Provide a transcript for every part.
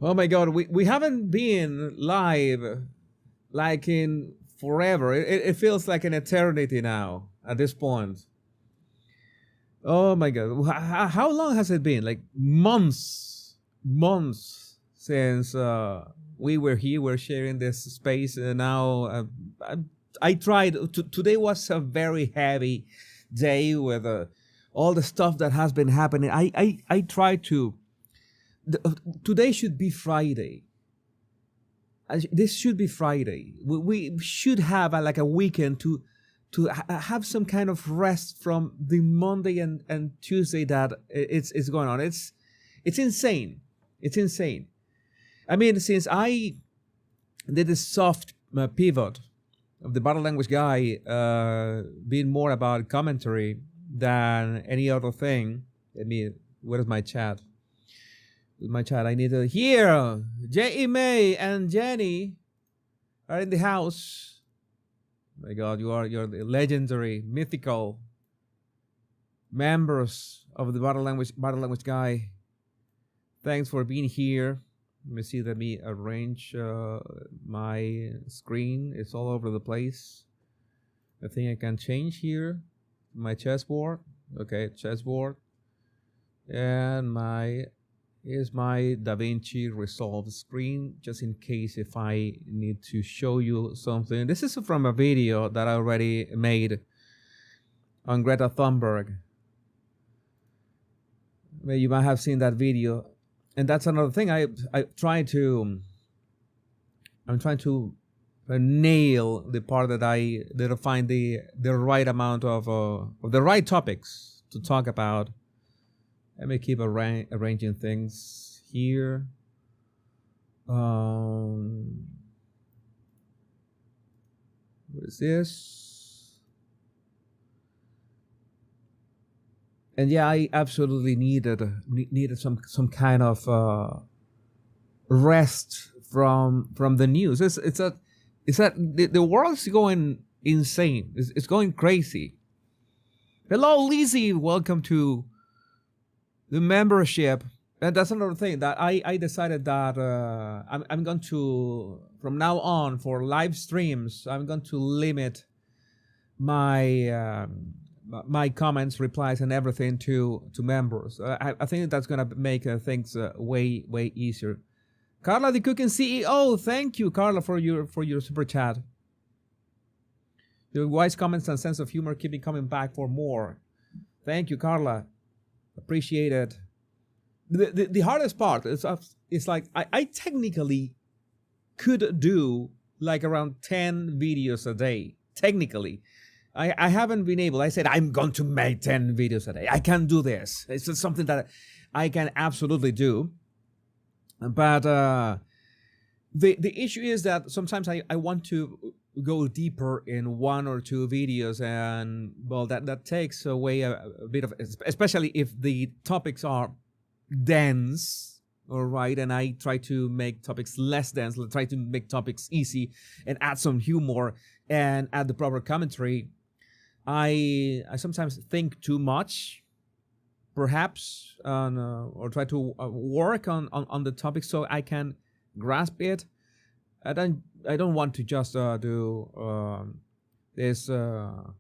Oh my God, we haven't been live like in forever. It feels like an eternity now at this point. Oh my God, how long has it been? Like months since we were here. We're sharing this space, and now I, I tried. Today was a very heavy day with all the stuff that has been happening. I tried to. Today should be Friday. This should be Friday. We should have like a weekend to have some kind of rest from the Monday and Tuesday that it's going on. It's insane. It's insane. I mean, since I did this soft pivot of the body language guy being more about commentary than any other thing. Let me. Where is my chat? My chat. I need to hear. J.E. May and Jenny are in the house. My God, you're the legendary, mythical members of the body language guy. Thanks for being here. Let me see. Let me arrange my screen. It's all over the place. I think I can change here. My chessboard. Okay, chessboard. And here's my DaVinci Resolve screen, just in case if I need to show you something. This is from a video that I already made on Greta Thunberg. You might have seen that video. And that's another thing. I'm trying to nail the part that I find the right amount of the right topics to talk about. Let me keep arranging things here. What is this? And yeah, I absolutely needed some kind of rest from the news. It's that the world's going insane. It's going crazy. Hello, Lizzie. Welcome to the membership. And that's another thing that I decided that I'm going to, from now on, for live streams, I'm going to limit my my comments, replies, and everything to members. I think that's going to make things way easier. Carla, the cooking CEO, thank you, Carla, for your super chat. Your wise comments and sense of humor keep me coming back for more. Thank you, Carla. Appreciate it. The hardest part is like I technically could do like around 10 videos a day. Technically, I haven't been able. I said I'm going to make 10 videos a day. I can do this. It's just something that I can absolutely do. But the issue is that sometimes I want to go deeper in one or two videos, and well, that takes away a bit of, especially if the topics are dense, all right, and I try to make topics less dense, try to make topics easy and add some humor and add the proper commentary. I sometimes think too much, perhaps, or try to work on the topic so I can grasp it. I don't want to just do this all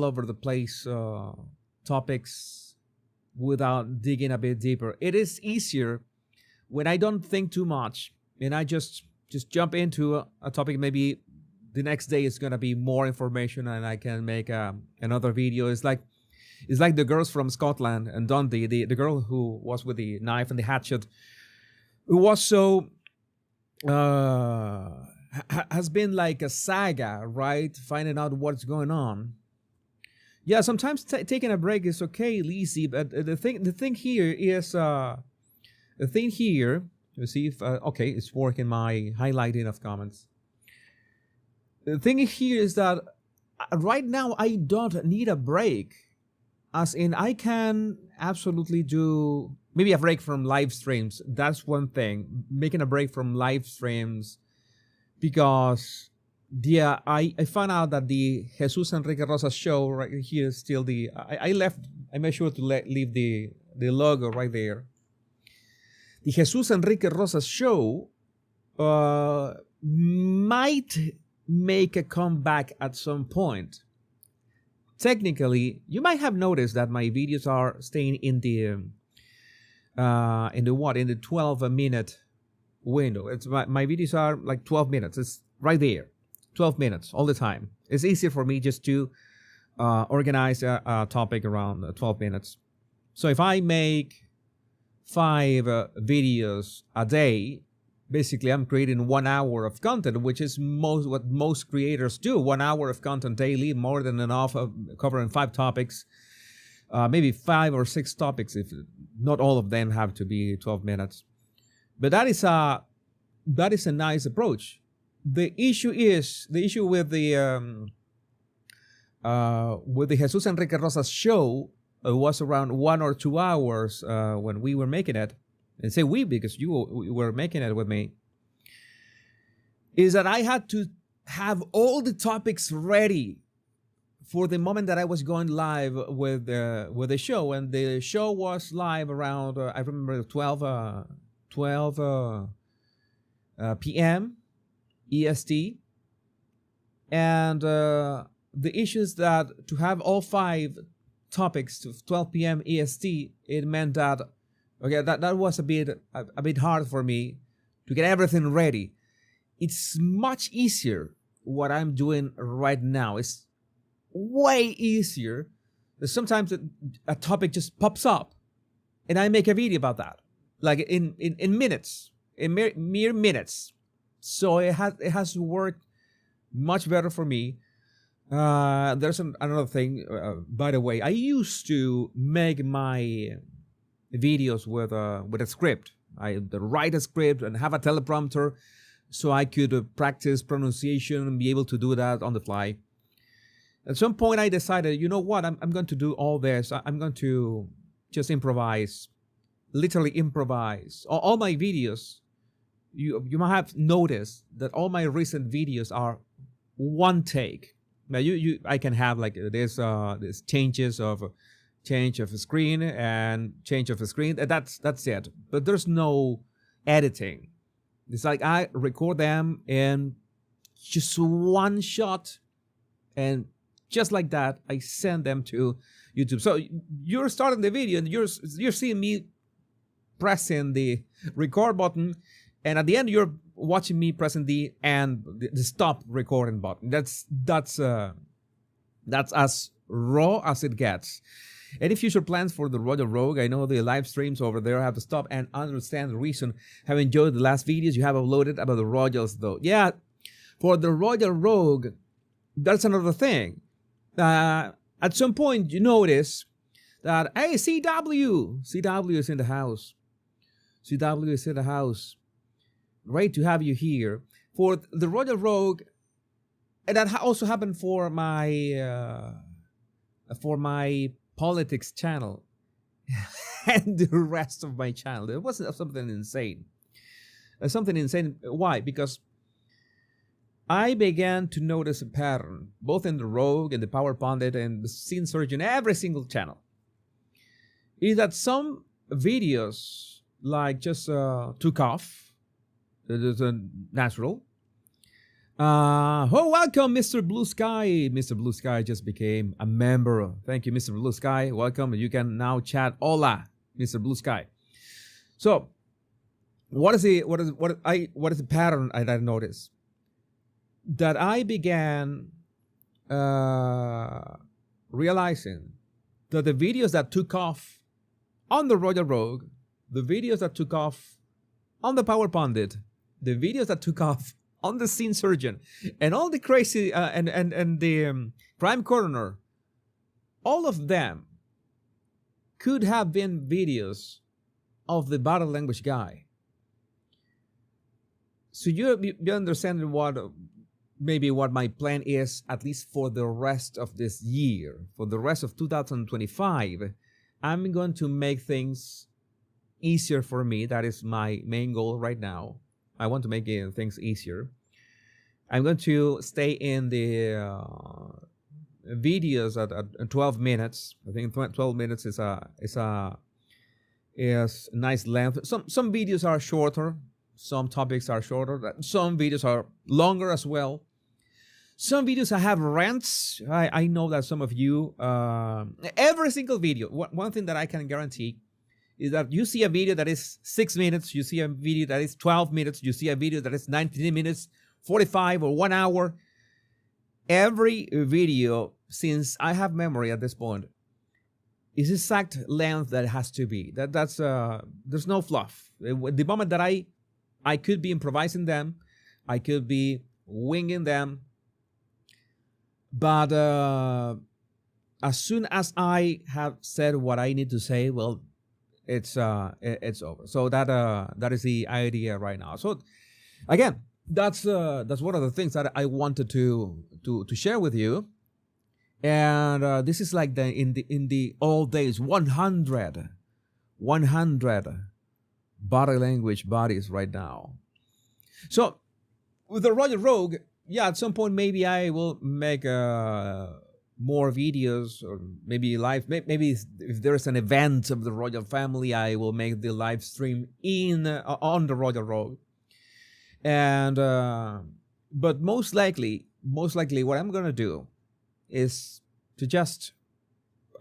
over the place topics without digging a bit deeper. It is easier when I don't think too much and I just jump into a topic. Maybe the next day is gonna be more information and I can make another video. It's like the girls from Scotland and Dundee, the girl who was with the knife and the hatchet, who was so has been like a saga, right? Finding out what's going on. Yeah, sometimes taking a break is okay, Lizzie. But the thing here is Let's see if okay, it's working. My highlighting of comments. The thing here is that right now I don't need a break, as in I can absolutely do maybe a break from live streams. That's one thing. Making a break from live streams, because yeah, I found out that the Jesus Enrique Rosa show right here is still the I made sure to leave the logo right there. the Jesus Enrique Rosas show might make a comeback at some point. Technically, you might have noticed that my videos are staying in the 12-minute window. It's my videos are like 12 minutes. It's right there, 12 minutes all the time. It's easier for me just to organize a topic around 12 minutes. So if I make 5 videos a day, basically I'm creating 1 hour of content, which is what most creators do. 1 hour of content daily, more than enough of covering 5 topics, maybe 5 or 6 topics, if not all of them have to be 12 minutes. But that is a nice approach. The issue with the Jesus Enrique Rosas show was around 1 or 2 hours when we were making it. And say we because you were making it with me. Is that I had to have all the topics ready for the moment that I was going live with the show, and the show was live around I remember 12 p.m. EST, and the issue is that to have all 5 topics to 12 p.m. EST, it meant that that was a bit hard for me to get everything ready. It's much easier what I'm doing right now. It's way easier. Sometimes a topic just pops up, and I make a video about that, like in minutes, in mere minutes. So it has worked much better for me. There's another thing, by the way. I used to make my videos with a script. I write a script and have a teleprompter, so I could practice pronunciation and be able to do that on the fly. At some point, I decided, you know what? I'm going to do all this. I'm going to just improvise, literally improvise. All my videos, you might have noticed that all my recent videos are one take. Now I can have like this change of screen and change of the screen. That's it. But there's no editing. It's like I record them in just one shot, and just like that, I send them to YouTube. So you're starting the video, and you're seeing me pressing the record button, and at the end you're watching me pressing the stop recording button. That's as raw as it gets. Any future plans for the Royal Rogue? I know the live streams over there have to stop and understand the reason. Have enjoyed the last videos you have uploaded about the Royals, though. Yeah, for the Royal Rogue, that's another thing. At some point, you notice that, hey, CW is in the house. CW is in the house. Great to have you here. For the Royal Rogue, and that also happened for my politics channel and the rest of my channel. It was something insane. Why? Because I began to notice a pattern, both in the Rogue and the Power Pundit and the Scene Surgeon, every single channel, is that some videos like just took off. It is natural. Welcome, Mr. Blue Sky. Mr. Blue Sky just became a member. Thank you, Mr. Blue Sky. Welcome. You can now chat. Hola, Mr. Blue Sky. So, what is the pattern I noticed? That I began realizing that the videos that took off on the Royal Rogue, the videos that took off on the Power Pundit, the videos that took off on the Scene Surgeon, and all the crazy and the Crime Coroner, all of them could have been videos of the Body Language Guy. So you understand what my plan is, at least for the rest of this year, for the rest of 2025. I'm going to make things easier for me. That is my main goal right now. I want to make things easier. I'm going to stay in the videos at 12 minutes. I think 12 minutes is is nice length. Some videos are shorter, some topics are shorter, some videos are longer as well. Some videos I have rants. I know that some of you, every single video, one thing that I can guarantee is that you see a video that is 6 minutes, you see a video that is 12 minutes, you see a video that is 19 minutes, 45 or 1 hour. Every video, since I have memory at this point, is exact length that it has to be. That's there's no fluff. The moment that I could be improvising them, I could be winging them, but as soon as I have said what I need to say, well, it's over. So that is the idea right now. So again, that's one of the things that I wanted to share with you. And this is like in the old days, 100 body language bodies right now. So with the Royal Rogue, yeah, at some point maybe I will make more videos, or maybe live. Maybe if there's an event of the royal family, I will make the live stream on the Royal Rogue. And but most likely, what I'm gonna do is to just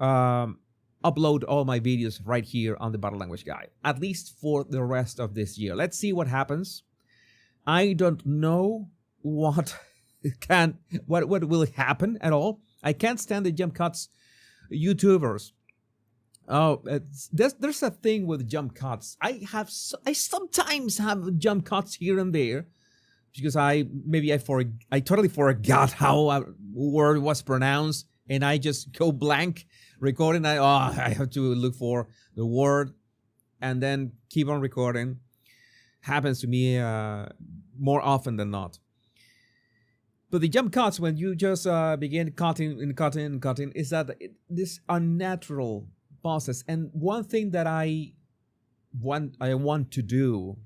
upload all my videos right here on the Body Language Guide, at least for the rest of this year. Let's see what happens. I don't know what will happen at all. I can't stand the jump cuts YouTubers. Oh, there's a thing with jump cuts. I sometimes have jump cuts here and there because I totally forgot how a word was pronounced, and I just go blank recording. I have to look for the word and then keep on recording. Happens to me more often than not. But the jump cuts, when you just begin cutting, is that this unnatural process. And one thing that I want to do,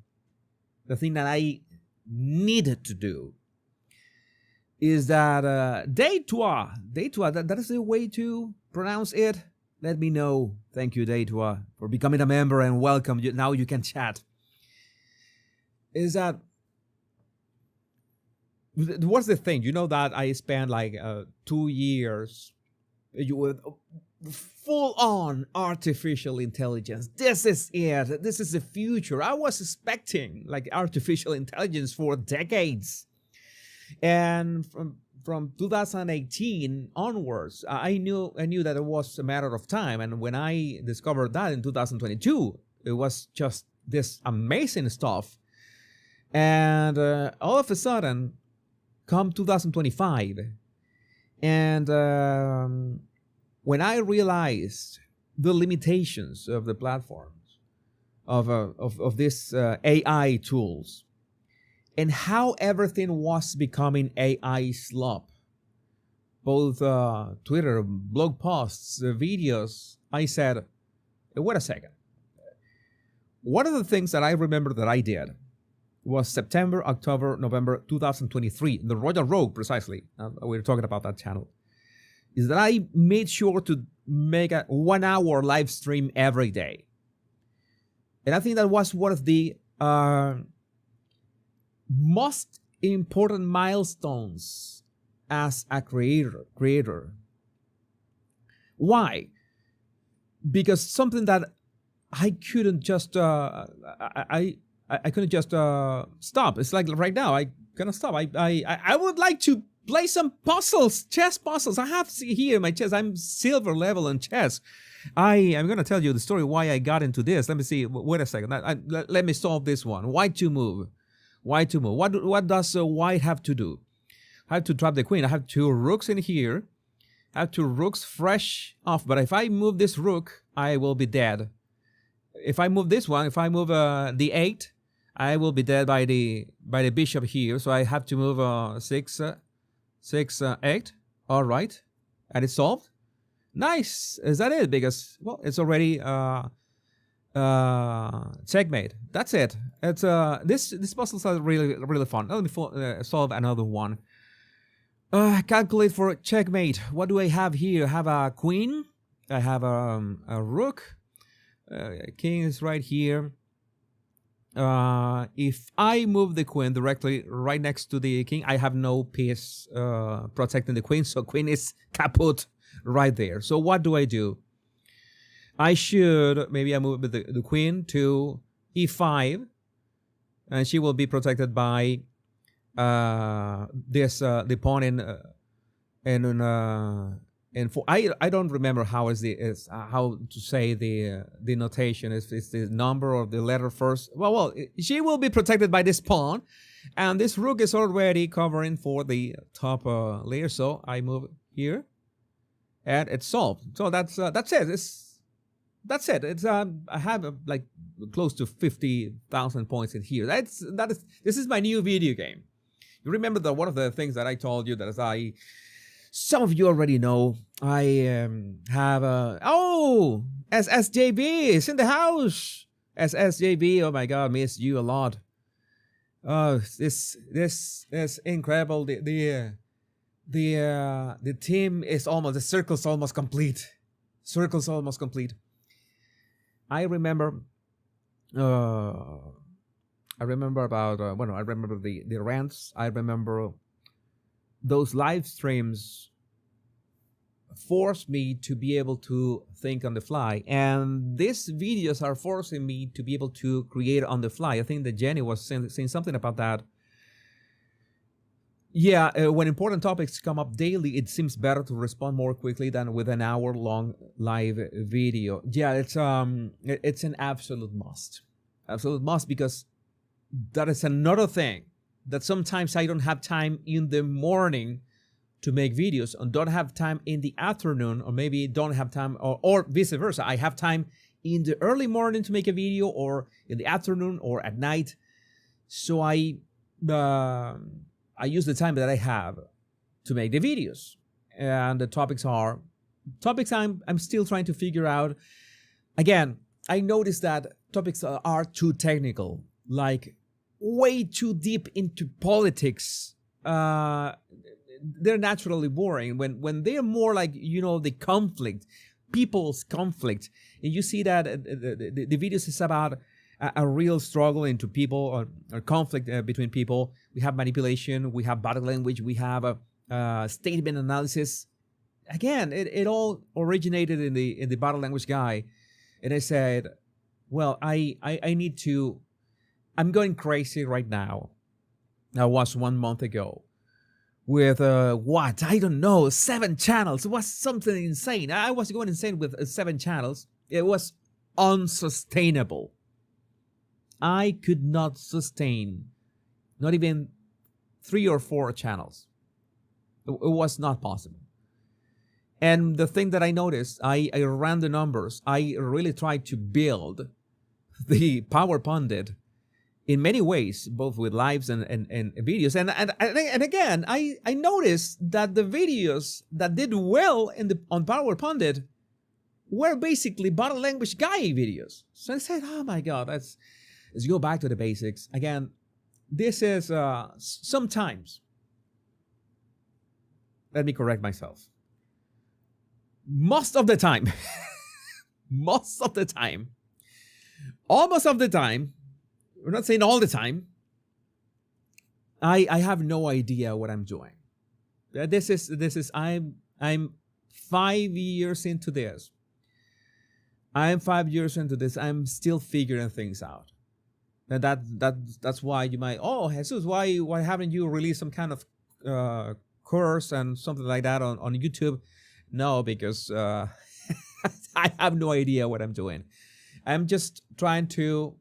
the thing that I needed to do, is that Deitois, that is the way to pronounce it. Let me know. Thank you, Deitois, for becoming a member, and welcome. Now you can chat. Is that what's the thing? You know that I spent like 2 years with full-on artificial intelligence. This is it. This is the future. I was expecting like artificial intelligence for decades. And from 2018 onwards, I knew that it was a matter of time. And when I discovered that in 2022, it was just this amazing stuff. And all of a sudden, come 2025, and when I realized the limitations of the platforms of these AI tools, and how everything was becoming AI slop, both Twitter, blog posts, videos, I said, wait a second. One of the things that I remember that I did was September, October, November 2023, the Royal Rogue precisely, we're talking about that channel, is that I made sure to make a 1 hour live stream every day. And I think that was one of the most important milestones as a creator. Why? Because something that I couldn't just I couldn't just stop. It's like right now I cannot stop. I would like to play some puzzles, chess puzzles. I have here my chess. I'm silver level in chess. I'm gonna tell you the story why I got into this. Let me see. Wait a second. Let me solve this one. White to move. White to move. What does white have to do? I have to trap the queen. I have 2 rooks in here. I have 2 rooks fresh off. But if I move this rook, I will be dead. If I move this one, if I move the 8, I will be dead by the bishop here. So I have to move 6, 8. All right, and it's solved. Nice. Is that it? Because well, it's already checkmate. That's it. It's this puzzles are really fun. Let me solve another one. Calculate for checkmate. What do I have here? I have a queen. I have a rook. King is right here. If I move the queen directly right next to the king, I have no piece protecting the queen, so queen is kaput right there. So what do? I should, maybe I move the queen to e5, and she will be protected by the pawn in for I don't remember how how to say the notation. It's the number or the letter first. Well, she will be protected by this pawn, and this rook is already covering for the top layer. So I move here, and it's solved. So that's it. That's it. It's I have like close to 50,000 points in here. This is my new video game. You remember that one of the things that I told you that some of you already know. I have SSJB is in the house. SSJB, oh my God, miss you a lot. Oh, this is incredible. The team is the circle's almost complete. Circle's almost complete. I remember about I remember the rants. I remember those live streams forced me to be able to think on the fly, and these videos are forcing me to be able to create on the fly. I think that Jenny was saying something about that. Yeah, when important topics come up daily, it seems better to respond more quickly than with an hour-long live video. Yeah, it's an absolute must. Absolute must, because that is another thing that sometimes I don't have time in the morning to make videos, and don't have time in the afternoon, or maybe don't have time, or vice versa. I have time in the early morning to make a video, or in the afternoon, or at night. So I use the time that I have to make the videos, and the topics I'm still trying to figure out. Again, I noticed that topics are too technical, like way too deep into politics. They're naturally boring. When they're more like, the conflict, people's conflict, and you see that the videos is about a real struggle into people, or conflict between people. We have manipulation, we have body language, we have a statement analysis. Again, it all originated in the body language guy, and I said, well, I need to. I'm going crazy right now. I was 1 month ago with I don't know, 7 channels. It was something insane. I was going insane with 7 channels. It was unsustainable. I could not sustain not even 3 or 4 channels. It was not possible. And the thing that I noticed, I ran the numbers. I really tried to build the Power Pundit in many ways, both with lives and videos. And again, I noticed that the videos that did well on Power Pundit were basically body language guy videos. So I said, oh my God, let's go back to the basics. Again, this is sometimes, let me correct myself. Most of the time, almost of the time, we're not saying all the time, I have no idea what I'm doing. This is I'm 5 years into this. I'm 5 years into this. I'm still figuring things out. And that's why you might, Jesus, why haven't you released some kind of course and something like that on YouTube? No, because I have no idea what I'm doing. I'm just trying to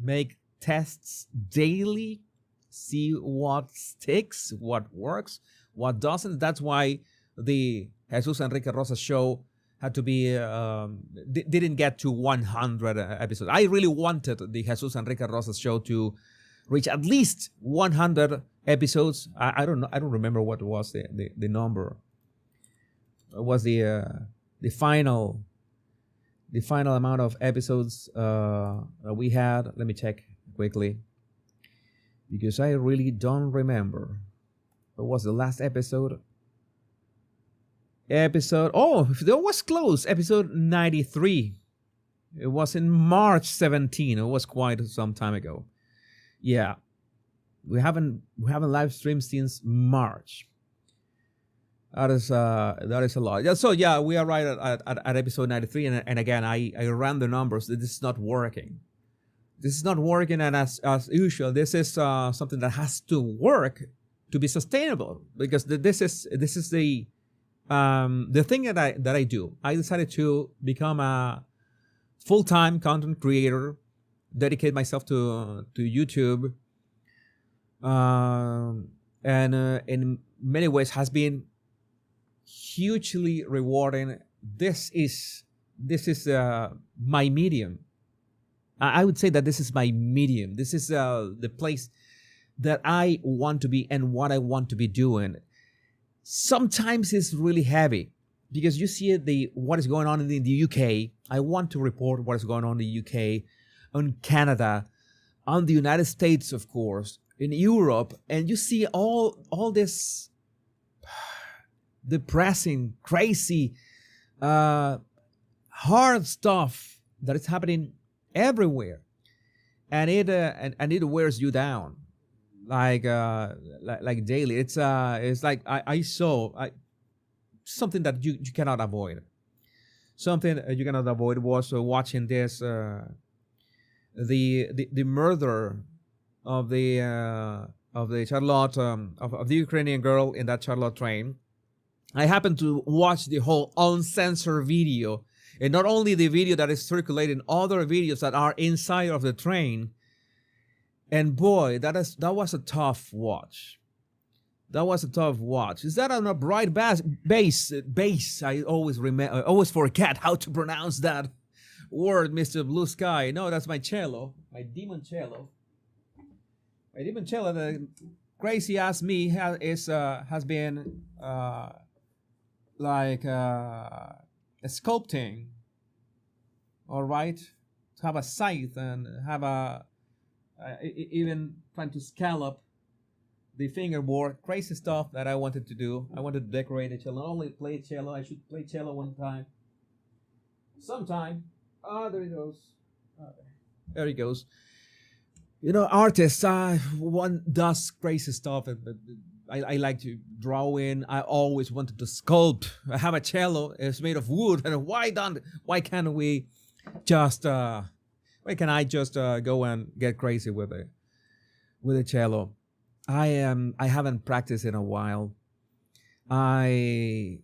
make tests daily, see what sticks, what works, what doesn't. That's why the Jesus Enrique Rosas show had to be didn't get to 100 episodes. I really wanted the Jesus Enrique Rosas show to reach at least 100 episodes. I don't know. I don't remember what was the number. It was the final amount of episodes we had. Let me check quickly, because I really don't remember. What was the last episode? Episode, oh, that was close. Episode 93. It was in March 17. It was quite some time ago. Yeah. We haven't live streamed since March. That is a lot. Yeah, so yeah, we are right at episode 93, and again I ran the numbers. This is not working. This is not working, and as usual, this is something that has to work to be sustainable, because this is the thing that I do. I decided to become a full-time content creator, dedicate myself to YouTube, and in many ways has been hugely rewarding. This is my medium. I would say that this is my medium. This is the place that I want to be and what I want to be doing. Sometimes it's really heavy because you see what is going on in the UK. I want to report what is going on in the UK, on Canada, on the United States, of course, in Europe, and you see all this depressing, crazy, hard stuff that is happening everywhere, and it wears you down like daily. It's like I saw something that you cannot avoid. Something you cannot avoid was watching this the murder of the Charlotte of the Ukrainian girl in that Charlotte train. I happened to watch the whole uncensored video, and not only the video that is circulating, other videos that are inside of the train. And boy, that was a tough watch. That was a tough watch. Is that on a bright bass? I always forget how to pronounce that word, Mr. Blue Sky. No, that's my cello, my demon cello. My demon cello, the crazy ass me has been sculpting. All right, to have a scythe and have even trying to scallop the fingerboard. Crazy stuff that I wanted to do. I wanted to decorate a cello. Not only play cello, I should play cello one time. Sometime. There he goes. There he goes. You know, artists, one does crazy stuff. I like to draw in. I always wanted to sculpt. I have a cello. It's made of wood. And why can't we just why can I just go and get crazy with a cello? I haven't practiced in a while. I'm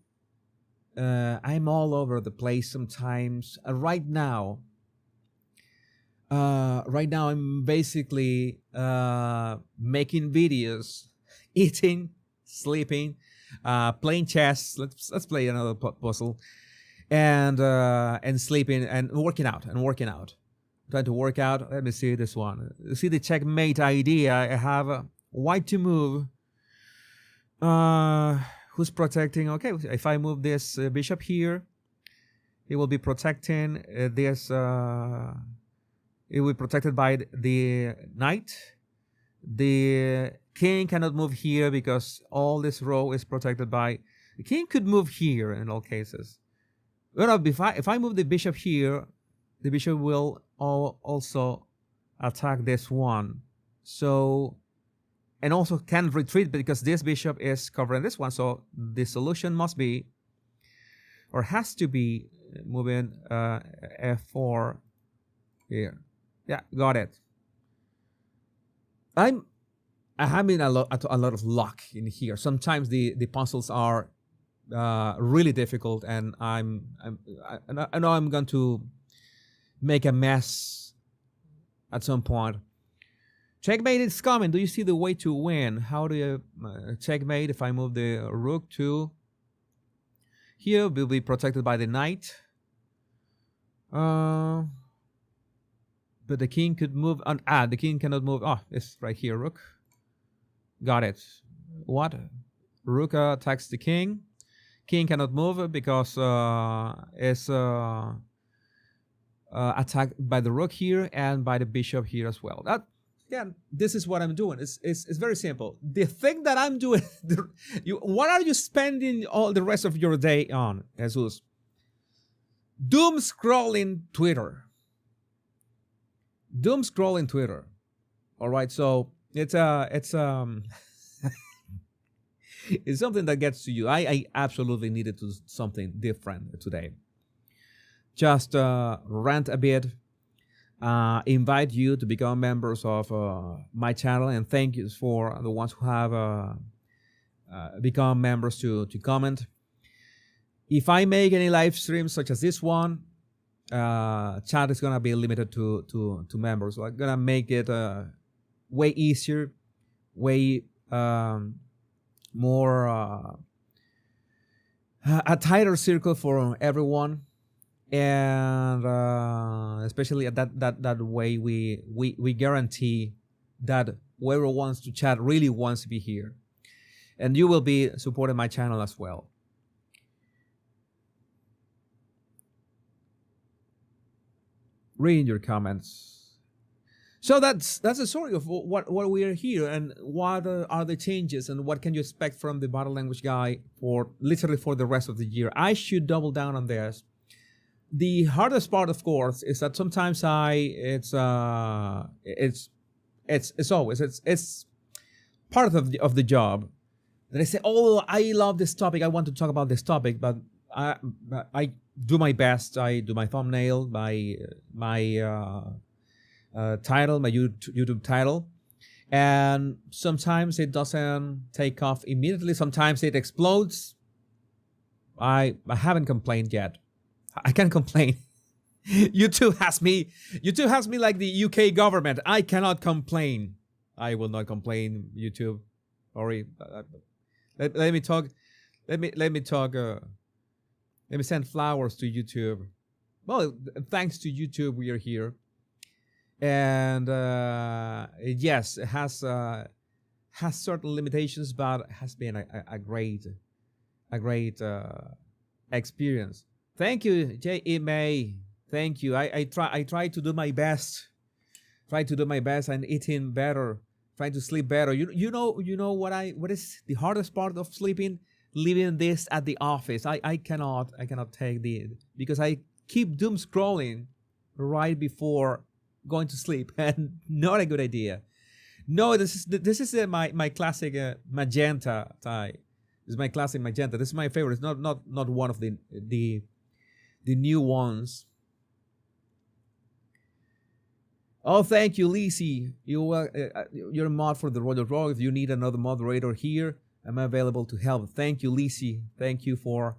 all over the place sometimes. Right now I'm basically making videos, eating, sleeping, playing chess. Let's play another puzzle, and sleeping and working out. Trying to work out. Let me see this one. See the checkmate idea. I have white to move. Who's protecting? Okay, if I move this bishop here, it will be protecting this. It will be protected by the knight. The king cannot move here because all this row is protected by. The king could move here in all cases. Well, if I move the bishop here, the bishop will also attack this one. So, and also can retreat because this bishop is covering this one. So the solution must be, or has to be, moving f4 here. Yeah, got it. I'm having a lot of luck in here. Sometimes the puzzles are really difficult, and I know I'm going to make a mess at some point. Checkmate is coming. Do you see the way to win? How do you checkmate? If I move the rook to here, will be protected by the knight. But the king could move. The king cannot move. Oh, it's right here, rook. Got it. What? Rook attacks the king. King cannot move because it's attacked by the rook here and by the bishop here as well. That again, this is what I'm doing. It's very simple. The thing that I'm doing, what are you spending all the rest of your day on, Jesus? Doom scrolling Twitter. Doom scrolling Twitter. All right, so it's it's something that gets to you. I absolutely needed to do something different today. Just rant a bit. Invite you to become members of my channel, and thank you for the ones who have become members to comment. If I make any live streams such as this one, chat is gonna be limited to members. So I'm gonna make it way easier, way more a tighter circle for everyone. And especially at that way, we guarantee that whoever wants to chat really wants to be here, and you will be supporting my channel as well. Reading your comments. So that's the story of what we are here, and what are the changes, and what can you expect from the Body Language Guy for literally for the rest of the year. I should double down on this. The hardest part, of course, is that sometimes it's part of the job that I say, oh, I love this topic, I want to talk about this topic, but I do my best. I do my thumbnail, my title, my YouTube title, and sometimes it doesn't take off immediately. Sometimes it explodes. I haven't complained yet. I can't complain. YouTube has me like the UK government. I cannot complain. I will not complain, YouTube. Sorry. Let me talk. Let me talk. Let me send flowers to YouTube. Well, thanks to YouTube, we are here. And yes, it has certain limitations, but it has been a great experience. Thank you, J.E. May. Thank you. I try to do my best. Try to do my best and eating better. Trying to sleep better. You know what is the hardest part of sleeping? Leaving this at the office. I cannot take because I keep doom scrolling right before going to sleep, and not a good idea. No, this is my classic magenta tie. This is my classic magenta. This is my favorite. It's not one of the new ones. Oh, thank you, Lisi. You're a mod for the Royal Row. If you need another moderator here, I'm available to help. Thank you, Lisi. Thank you for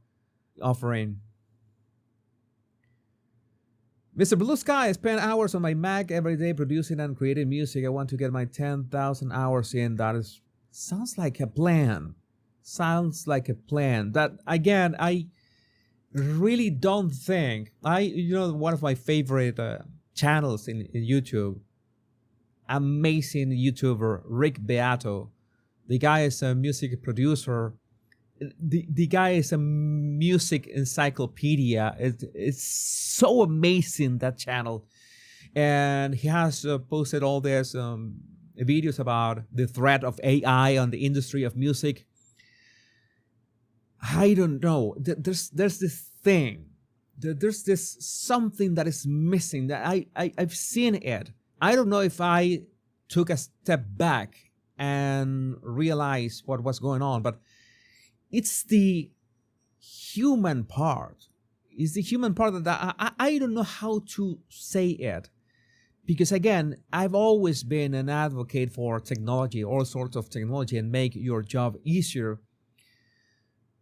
offering. Mr. Blue Sky, I spend hours on my Mac every day producing and creating music. I want to get my 10,000 hours in. Sounds like a plan. Sounds like a plan. That, again, I really don't think one of my favorite channels in YouTube, amazing YouTuber Rick Beato. The guy is a music producer. The guy is a music encyclopedia. It's so amazing, that channel, and he has posted all these videos about the threat of AI on the industry of music. I don't know. There's this thing. There's this something that is missing. That I've seen it. I don't know if I took a step back and realized what was going on, but it's the human part. It's the human part that I don't know how to say it. Because again, I've always been an advocate for technology, all sorts of technology, and make your job easier.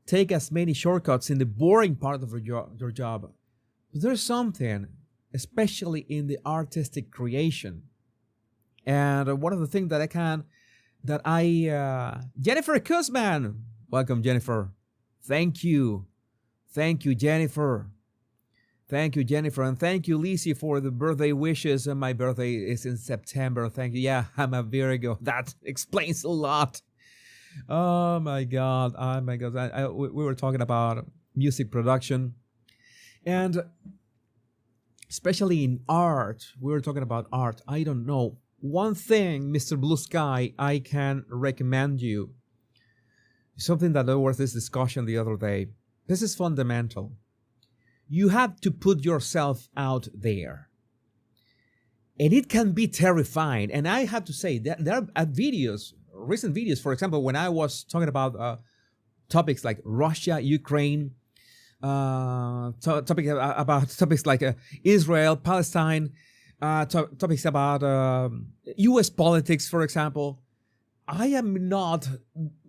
Take as many shortcuts in the boring part of your job. But there's something, especially in the artistic creation. And one of the things that Jennifer Kuzman. Welcome, Jennifer. Thank you. Thank you, Jennifer. Thank you, Jennifer. And thank you, Lisi, for the birthday wishes. And my birthday is in September. Thank you. Yeah, I'm a Virgo. That explains a lot. Oh, my God. Oh, my God. We were talking about music production. And especially in art, we were talking about art. I don't know. one thing, Mr. Blue Sky, I can recommend you, something that there was this discussion the other day. This is fundamental. You have to put yourself out there. And it can be terrifying. And I have to say that there are videos, recent videos, for example, when I was talking about topics like Russia, Ukraine, topics like Israel, Palestine, topics about U.S. politics, for example. I am not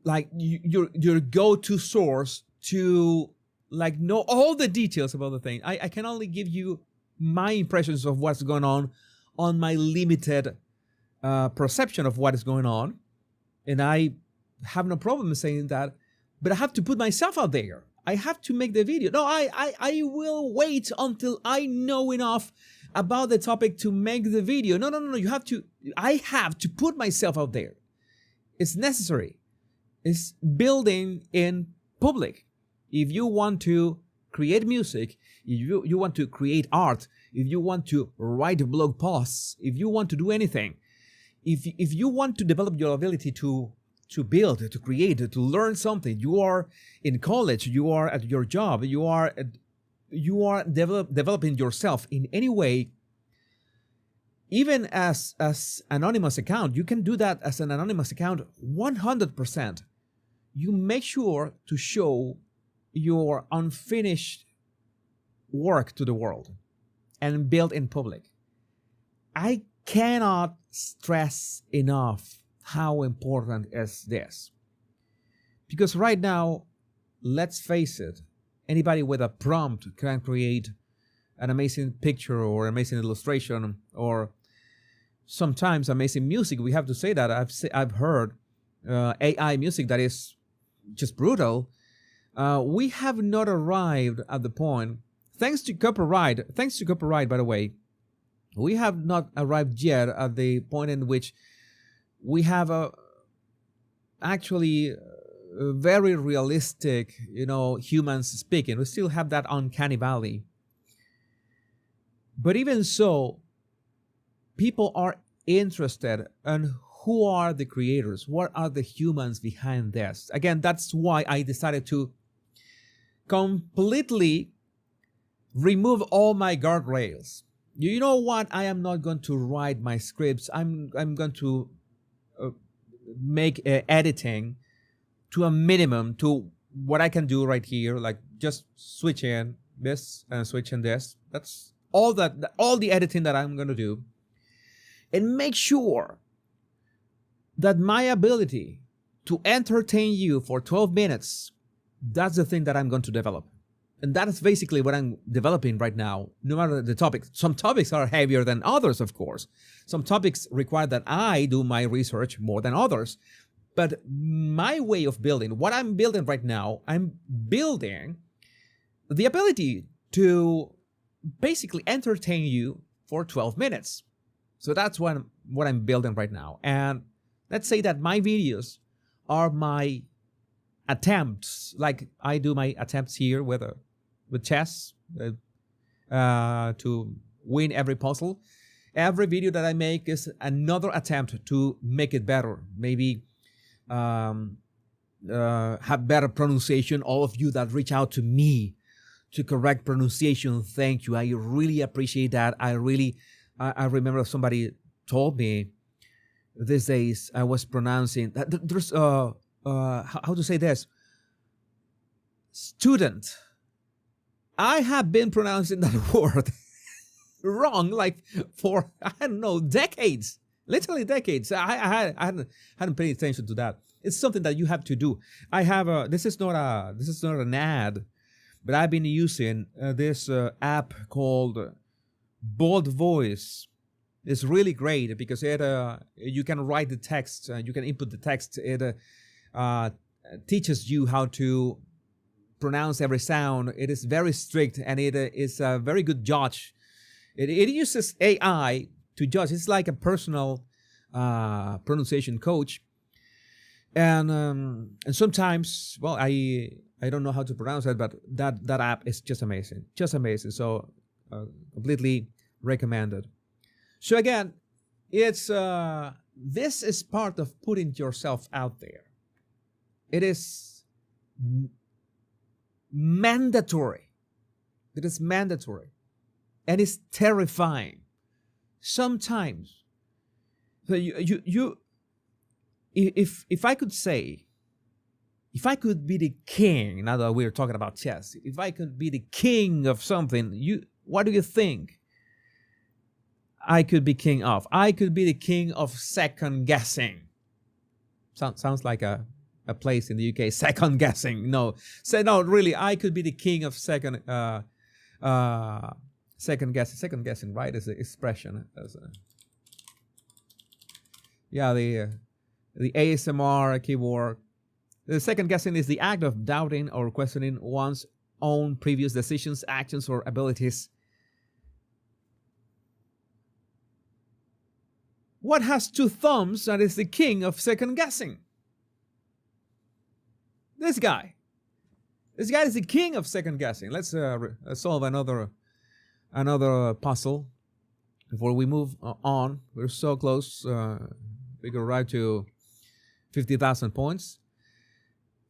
like your go-to source to like know all the details about the thing. I can only give you my impressions of what's going on my limited perception of what is going on, and I have no problem saying that. But I have to put myself out there. I have to make the video. No, I will wait until I know enough about the topic to make the video. No. I have to put myself out there. It's necessary. It's building in public. If you want to create music, if you want to create art, if you want to write blog posts, if you want to do anything, if you want to develop your ability to build, to create, to learn something, you are in college, you are at your job, you are developing yourself in any way, even as anonymous account, you can do that as an anonymous account 100%. You make sure to show your unfinished work to the world and build in public. I cannot stress enough how important is this. Because right now, let's face it, anybody with a prompt can create an amazing picture or amazing illustration or sometimes amazing music. We have to say that. I've heard AI music that is just brutal. We have not arrived at the point, thanks to copyright, by the way, we have not arrived yet at the point in which we have actually very realistic, humans speaking. We still have that uncanny valley. But even so, people are interested in who are the creators, what are the humans behind this. Again, that's why I decided to completely remove all my guardrails. You know what? I am not going to write my scripts. I'm going to make editing to a minimum, to what I can do right here, like just switch in this and switch in this. That's all the editing that I'm going to do, and make sure that my ability to entertain you for 12 minutes, that's the thing that I'm going to develop. And that is basically what I'm developing right now, no matter the topic. Some topics are heavier than others, of course. Some topics require that I do my research more than others. But my way of building, what I'm building right now, I'm building the ability to basically entertain you for 12 minutes. So that's what I'm building right now. And let's say that my videos are my attempts, like I do my attempts here with chess to win every puzzle. Every video that I make is another attempt to make it better. Maybe have better pronunciation. All of you that reach out to me to correct pronunciation, thank you. I really appreciate that. I remember somebody told me these days I was pronouncing that there's how to say this, student. I have been pronouncing that word wrong like for, I don't know, decades, literally decades. I hadn't paid attention to that. It's something that you have to do. I have this is not an ad, but I've been using this app called Bold Voice. It's really great because you can write the text, you can input the text. It teaches you how to pronounce every sound. It is very strict, and it is a very good judge. It uses AI to judge. It's like a personal pronunciation coach. And sometimes, well, I don't know how to pronounce it, but that app is just amazing. So completely recommended. So again, It's this is part of putting yourself out there. It is mandatory. It is mandatory, and it's terrifying. Sometimes, so if I could say, if I could be the king, now that we're talking about chess, if I could be the king of something, what do you think I could be king of? I could be the king of second guessing. Sounds like a place in the UK, second guessing. No, no, really, I could be the king of second guessing. Second guessing, right? Is the expression. Yeah, the ASMR keyboard. The second guessing is the act of doubting or questioning one's own previous decisions, actions, or abilities. What has two thumbs and is the king of second guessing? This guy. This guy is the king of second guessing. Let's solve another puzzle before we move on. We're so close. We can arrive to 50,000 points.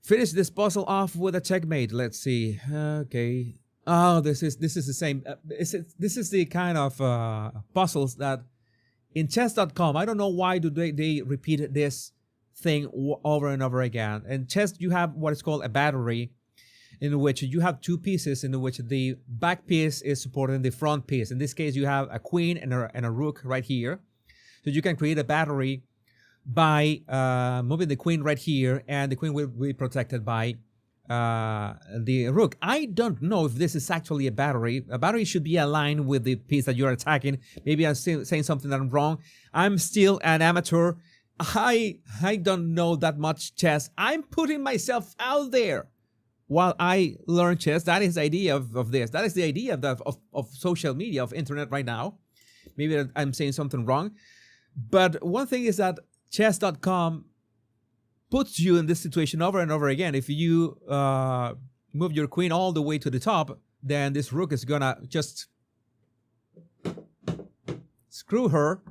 Finish this puzzle off with a checkmate. Let's see. Okay. Oh, this is the same. This is the kind of puzzles that in chess.com. I don't know why do they repeat this thing over and over again. In chess, you have what is called a battery, in which you have two pieces, in which the back piece is supporting the front piece. In this case, you have a queen and a rook right here. So you can create a battery by moving the queen right here, and the queen will be protected by the rook. I don't know if this is actually a battery. A battery should be aligned with the piece that you're attacking. Maybe I'm still saying something that I'm wrong. I'm still an amateur. I don't know that much chess. I'm putting myself out there while I learn chess. That is the idea of this. That is the idea of social media, of internet right now. Maybe I'm saying something wrong. But one thing is that chess.com puts you in this situation over and over again. If you move your queen all the way to the top, then this rook is gonna just screw her,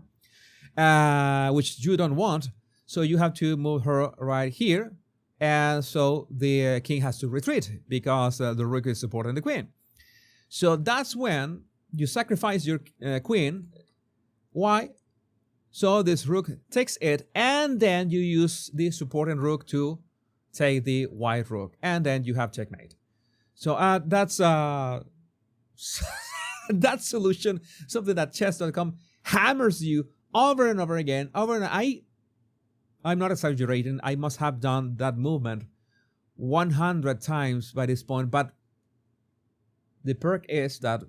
which you don't want. So you have to move her right here. And so the king has to retreat because the rook is supporting the queen. So that's when you sacrifice your queen. Why? So this rook takes it, and then you use the supporting rook to take the white rook, and then you have checkmate. So that's that solution, something that chess.com hammers you over and over again. I'm not exaggerating. I must have done that movement 100 times by this point, but the perk is that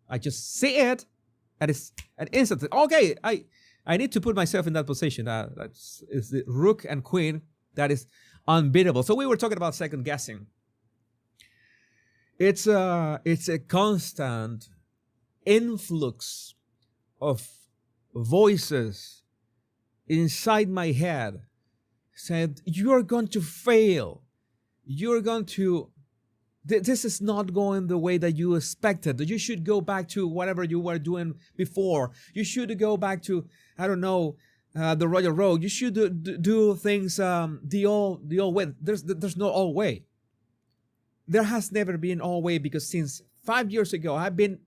I just see it, and it's an instant. Okay, I need to put myself in that position. That's the rook and queen. That is unbeatable. So we were talking about second guessing. It's a constant influx of voices inside my head said, "You're going to fail. You're going to. This is not going the way that you expected. You should go back to whatever you were doing before. You should go back to, I don't know, the royal road. You should do things the old way." There's no old way. There has never been old way, because since 5 years ago, I've been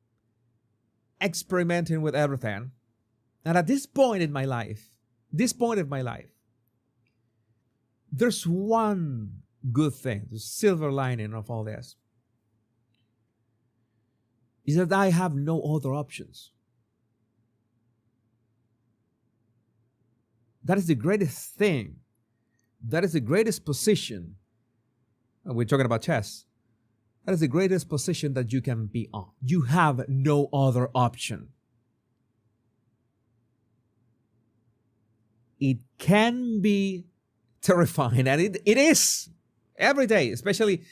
experimenting with everything. And at this point in my life, there's one good thing, the silver lining of all this, is that I have no other options. That is the greatest thing. That is the greatest position. And we're talking about chess. That is the greatest position that you can be on. You have no other option. It can be terrifying, and it is every day, especially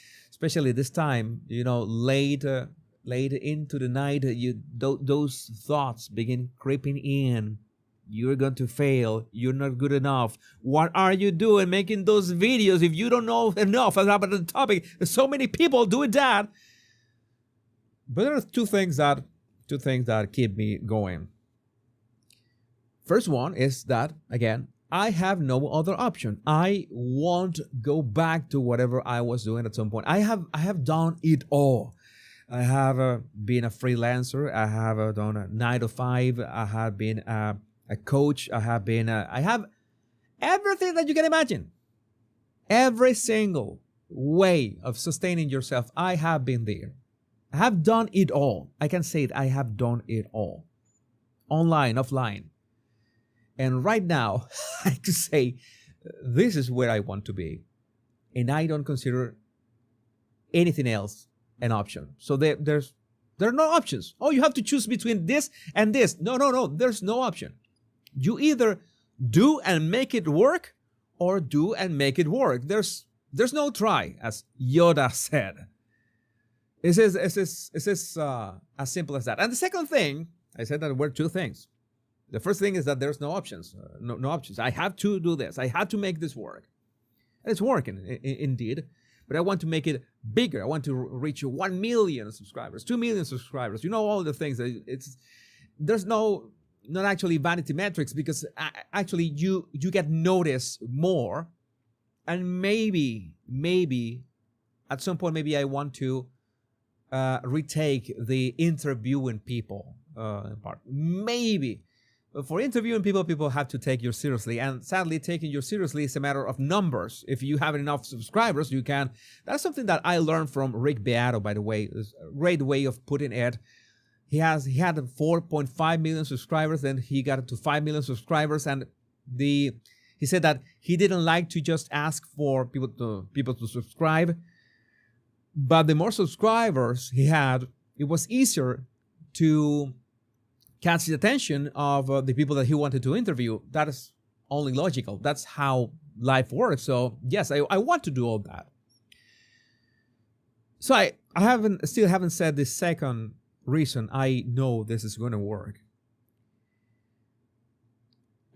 this time, late into the night, those thoughts begin creeping in. You're going to fail. You're not good enough. What are you doing making those videos if you don't know enough about the topic? There's so many people doing that. But there are two things that keep me going. First one is that, again, I have no other option. I won't go back to whatever I was doing at some point. I have done it all. I have been a freelancer. I have done a 9 to 5. I have been a coach. I have everything that you can imagine. Every single way of sustaining yourself, I have been there. I have done it all. I can say it. I have done it all. Online, offline. And right now, I can say, this is where I want to be. And I don't consider anything else an option. So there are no options. Oh, you have to choose between this and this. No. There's no option. You either do and make it work, or do and make it work. There's no try, as Yoda said. It's as simple as that. And the second thing, I said that there were two things. The first thing is that there's no options. No options. I have to do this. I have to make this work. And it's working, indeed. But I want to make it bigger. I want to reach 1 million subscribers, 2 million subscribers. You know, all the things. There's not actually vanity metrics, because actually you get noticed more. And maybe at some point, maybe I want to retake the interviewing people part. Maybe. But for interviewing people have to take you seriously. And sadly, taking you seriously is a matter of numbers. If you have enough subscribers, you can. That's something that I learned from Rick Beato, by the way. It's a great way of putting it. He had 4.5 million subscribers, then he got to 5 million subscribers, and he said that he didn't like to just ask for people to subscribe, but the more subscribers he had, it was easier to catch the attention of the people that he wanted to interview. That is only logical. That's how life works. So yes, I want to do all that. So I still haven't said the second reason I know this is going to work.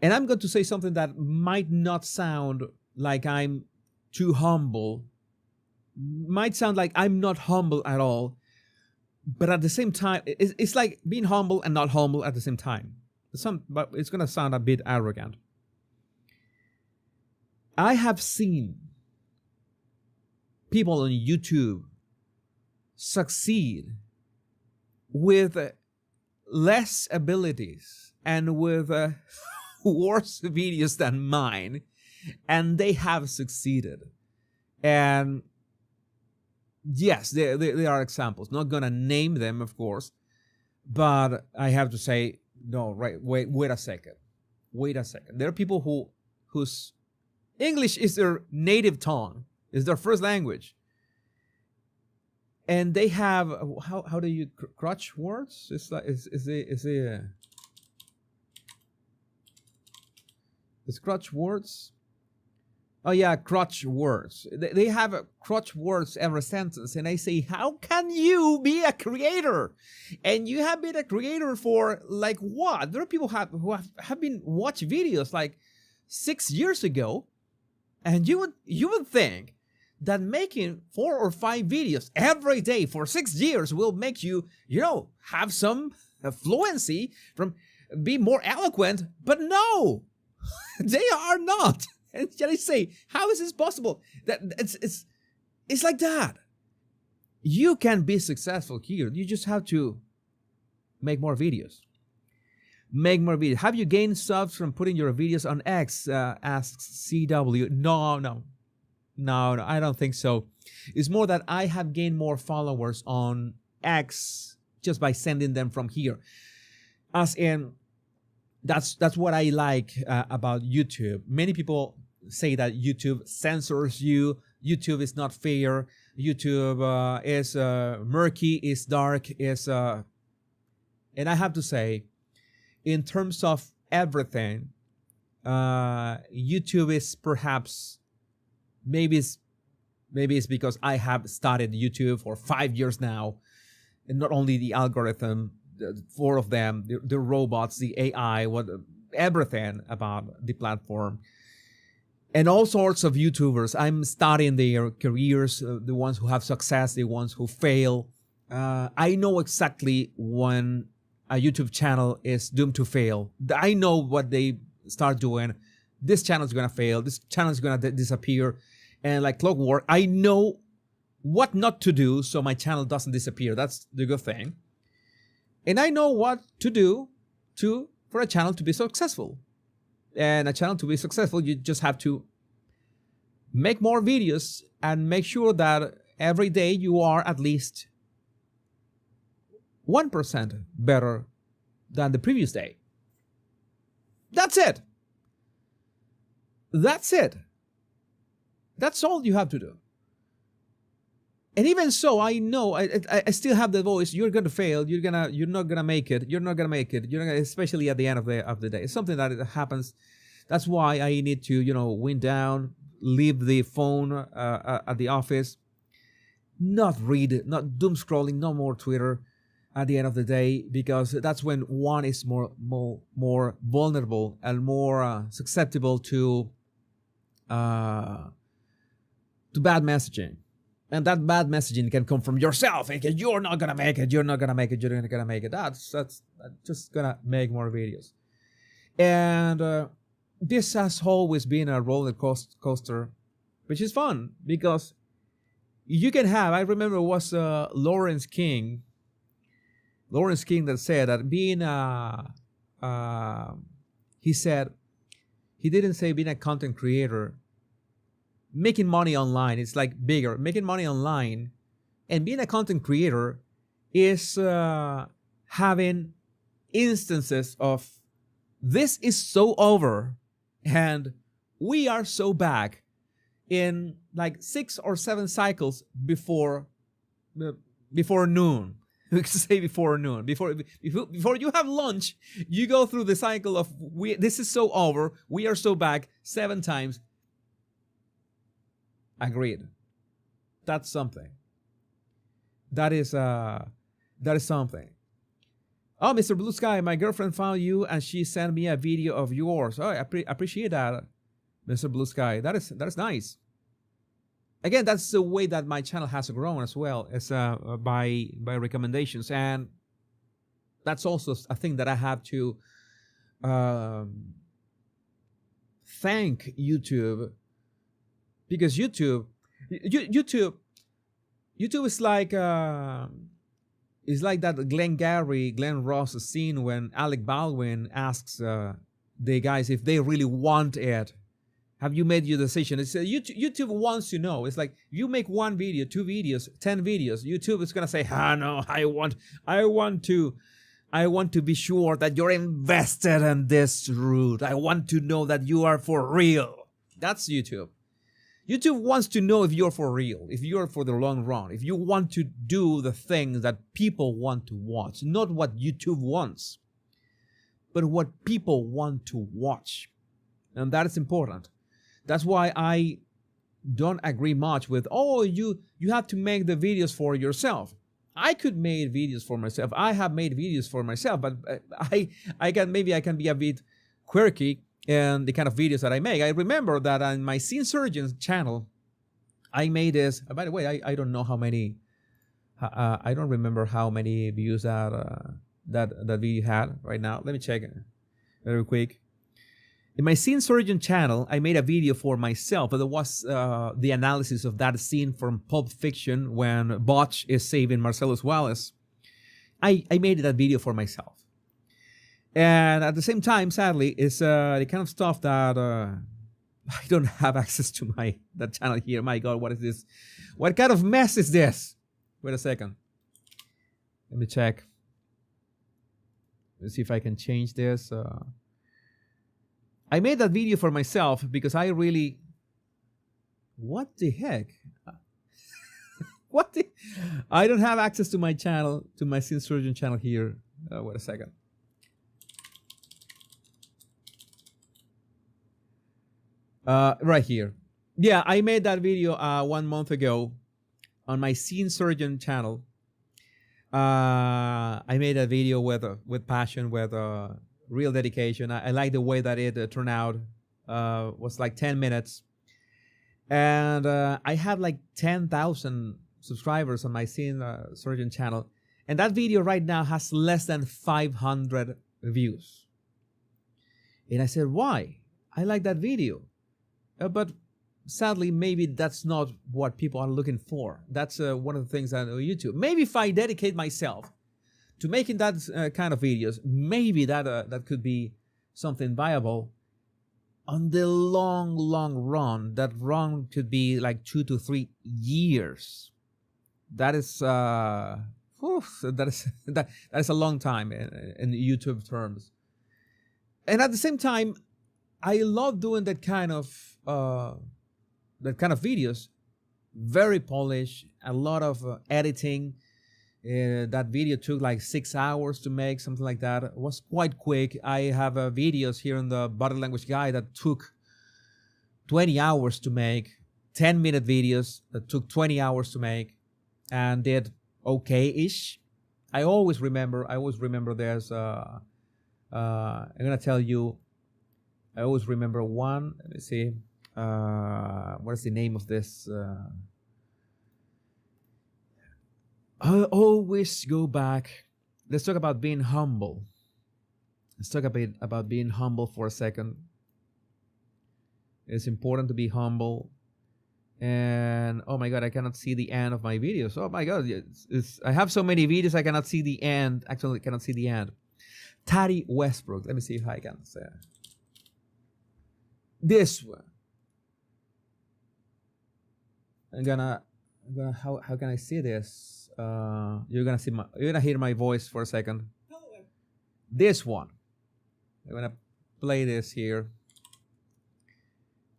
And I'm going to say something that might not sound like I'm too humble, might sound like I'm not humble at all, but at the same time, it's like being humble and not humble at the same time. But it's going to sound a bit arrogant. I have seen people on YouTube succeed with less abilities and with worse videos than mine, and they have succeeded. And yes, there are examples. Not gonna name them, of course, but I have to say, no, right? Wait a second. There are people whose English is their native tongue, is their first language, and they have how do you crutch words? It's like it's crutch words. Oh yeah, crutch words. They have crutch words every sentence, and I say, how can you be a creator? And you have been a creator for like what? There are people who have been watching videos like 6 years ago, and you would think that making 4 or 5 videos every day for 6 years will make you, have some fluency, from be more eloquent, but no, they are not. And yet I say, how is this possible? That it's like that. You can be successful here. You just have to make more videos. Have you gained subs from putting your videos on X? Asks CW. No, I don't think so. It's more that I have gained more followers on X just by sending them from here. As in, that's what I like about YouTube. Many people say that YouTube censors you. YouTube is not fair. YouTube is murky, is dark, is and I have to say, in terms of everything, YouTube is perhaps, maybe it's because I have started YouTube for 5 years now, and not only the algorithm, the 4 of them, the robots, the AI, everything about the platform, and all sorts of YouTubers. I'm studying their careers, the ones who have success, the ones who fail. I know exactly when a YouTube channel is doomed to fail. I know what they start doing. This channel is gonna fail. This channel is gonna disappear, and like clockwork, I know what not to do so my channel doesn't disappear. That's the good thing. And I know what to do for a channel to be successful. And a channel to be successful, you just have to make more videos and make sure that every day you are at least 1% better than the previous day. That's it. That's it. That's all you have to do. And even so, I know I still have the voice. You're gonna fail. You're not gonna make it. You're not gonna make it. You're not gonna, especially at the end of the day. It's something that happens. That's why I need to wind down, leave the phone at the office, not read it, not doom scrolling, no more Twitter at the end of the day, because that's when one is more vulnerable and more susceptible to bad messaging. And that bad messaging can come from yourself. You're not gonna make it. You're not gonna make it. You're not gonna make it. That's just gonna make more videos. And this has always been a roller coaster, which is fun because you can have. I remember it was Lawrence King that said that being he said, he didn't say being a content creator, making money online, it's like bigger. Making money online and being a content creator is having instances of this is so over and we are so back in like 6 or 7 cycles before noon. We could say before noon. Before you have lunch, you go through the cycle of this is so over, we are so back 7 times. Agreed. That's something. That is something. Oh, Mr. Blue Sky, my girlfriend found you and she sent me a video of yours. Oh, I appreciate that, Mr. Blue Sky. That is nice. Again, that's the way that my channel has grown as well, as by recommendations, and that's also a thing that I have to thank YouTube, because YouTube is like that Glenn Ross scene when Alec Baldwin asks the guys if they really want it. Have you made your decision? It's YouTube wants to know. It's like you make 1 video, 2 videos, 10 videos. YouTube is gonna say, no, I want to be sure that you're invested in this route. I want to know that you are for real. That's YouTube. YouTube wants to know if you're for real, if you're for the long run, if you want to do the things that people want to watch, not what YouTube wants, but what people want to watch. And that is important. That's why I don't agree much with, you have to make the videos for yourself. I could make videos for myself. I have made videos for myself, but I can be a bit quirky in the kind of videos that I make. I remember that on my Scene Surgeon channel, I made this. By the way, I don't know how many. I don't remember how many views that video had right now. Let me check it very quick. In my Scene Surgeon channel, I made a video for myself, but it was the analysis of that scene from Pulp Fiction when Butch is saving Marcellus Wallace. I made that video for myself. And at the same time, sadly, it's the kind of stuff that I don't have access to that channel here. My God, what is this? What kind of mess is this? Wait a second. Let me check. Let's see if I can change this. I made that video for myself because I really... What the heck? I don't have access to my channel, to my Scene Surgeon channel here. Wait a second. Right here. Yeah, I made that video 1 month ago on my Scene Surgeon channel. I made a video with passion, with real dedication. I like the way that it turned out. Was like 10 minutes. And I had like 10,000 subscribers on my Scene Surgeon channel. And that video right now has less than 500 views. And I said, why? I like that video. But sadly, maybe that's not what people are looking for. That's one of the things on YouTube. Maybe if I dedicate myself to making that kind of videos, maybe that could be something viable. On the long run, that run could be like 2 to 3 years. That is that is a long time in YouTube terms. And at the same time, I love doing that kind of videos. Very polished, a lot of editing. That video took like 6 hours to make, something like that. It was quite quick. I have videos here in the Body Language Guide that took 20 hours to make, 10-minute videos that took 20 hours to make, and did okay-ish. I always remember there's, I'm going to tell you, I always remember one, let me see, what's the name of this? I always go back. Let's talk about being humble. Let's talk a bit about being humble for a second. It's important to be humble. And oh my God, I cannot see the end of my videos. Oh my God, I have so many videos I cannot see the end. Actually, I cannot see the end. Tati Westbrook. Let me see if I can say this one. How can I see this? You're gonna hear my voice for a second. This one. I'm gonna play this here.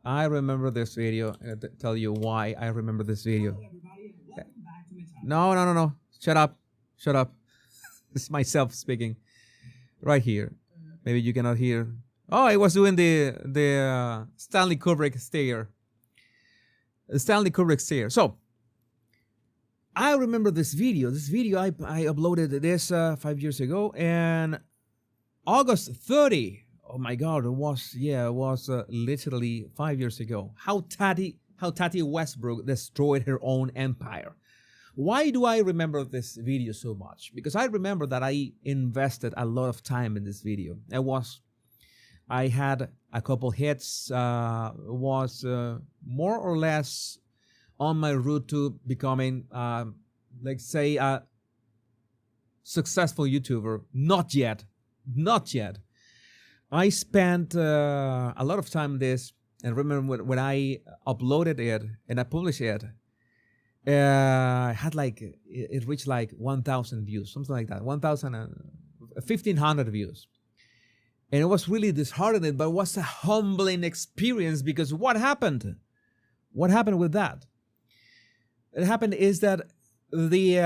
I remember this video. I'm gonna tell you why I remember this video. No. Shut up. It's myself speaking. Right here. Maybe you cannot hear. Oh, I was doing the Stanley Kubrick stare. Stanley Kubrick stare. So I remember this video. I uploaded this 5 years ago, and August 30. Oh my God, it was literally 5 years ago. How Tati Westbrook destroyed her own empire. Why do I remember this video so much? Because I remember that I invested a lot of time in this video. I had a couple hits. Was more or less on my route to becoming, let's say, a successful YouTuber. Not yet. I spent a lot of time on this, and remember when I uploaded it and I published it, I had it reached like 1,000 views, something like that, 1,500 views. And it was really disheartening, but it was a humbling experience, because what happened? What happened with that? It happened is that the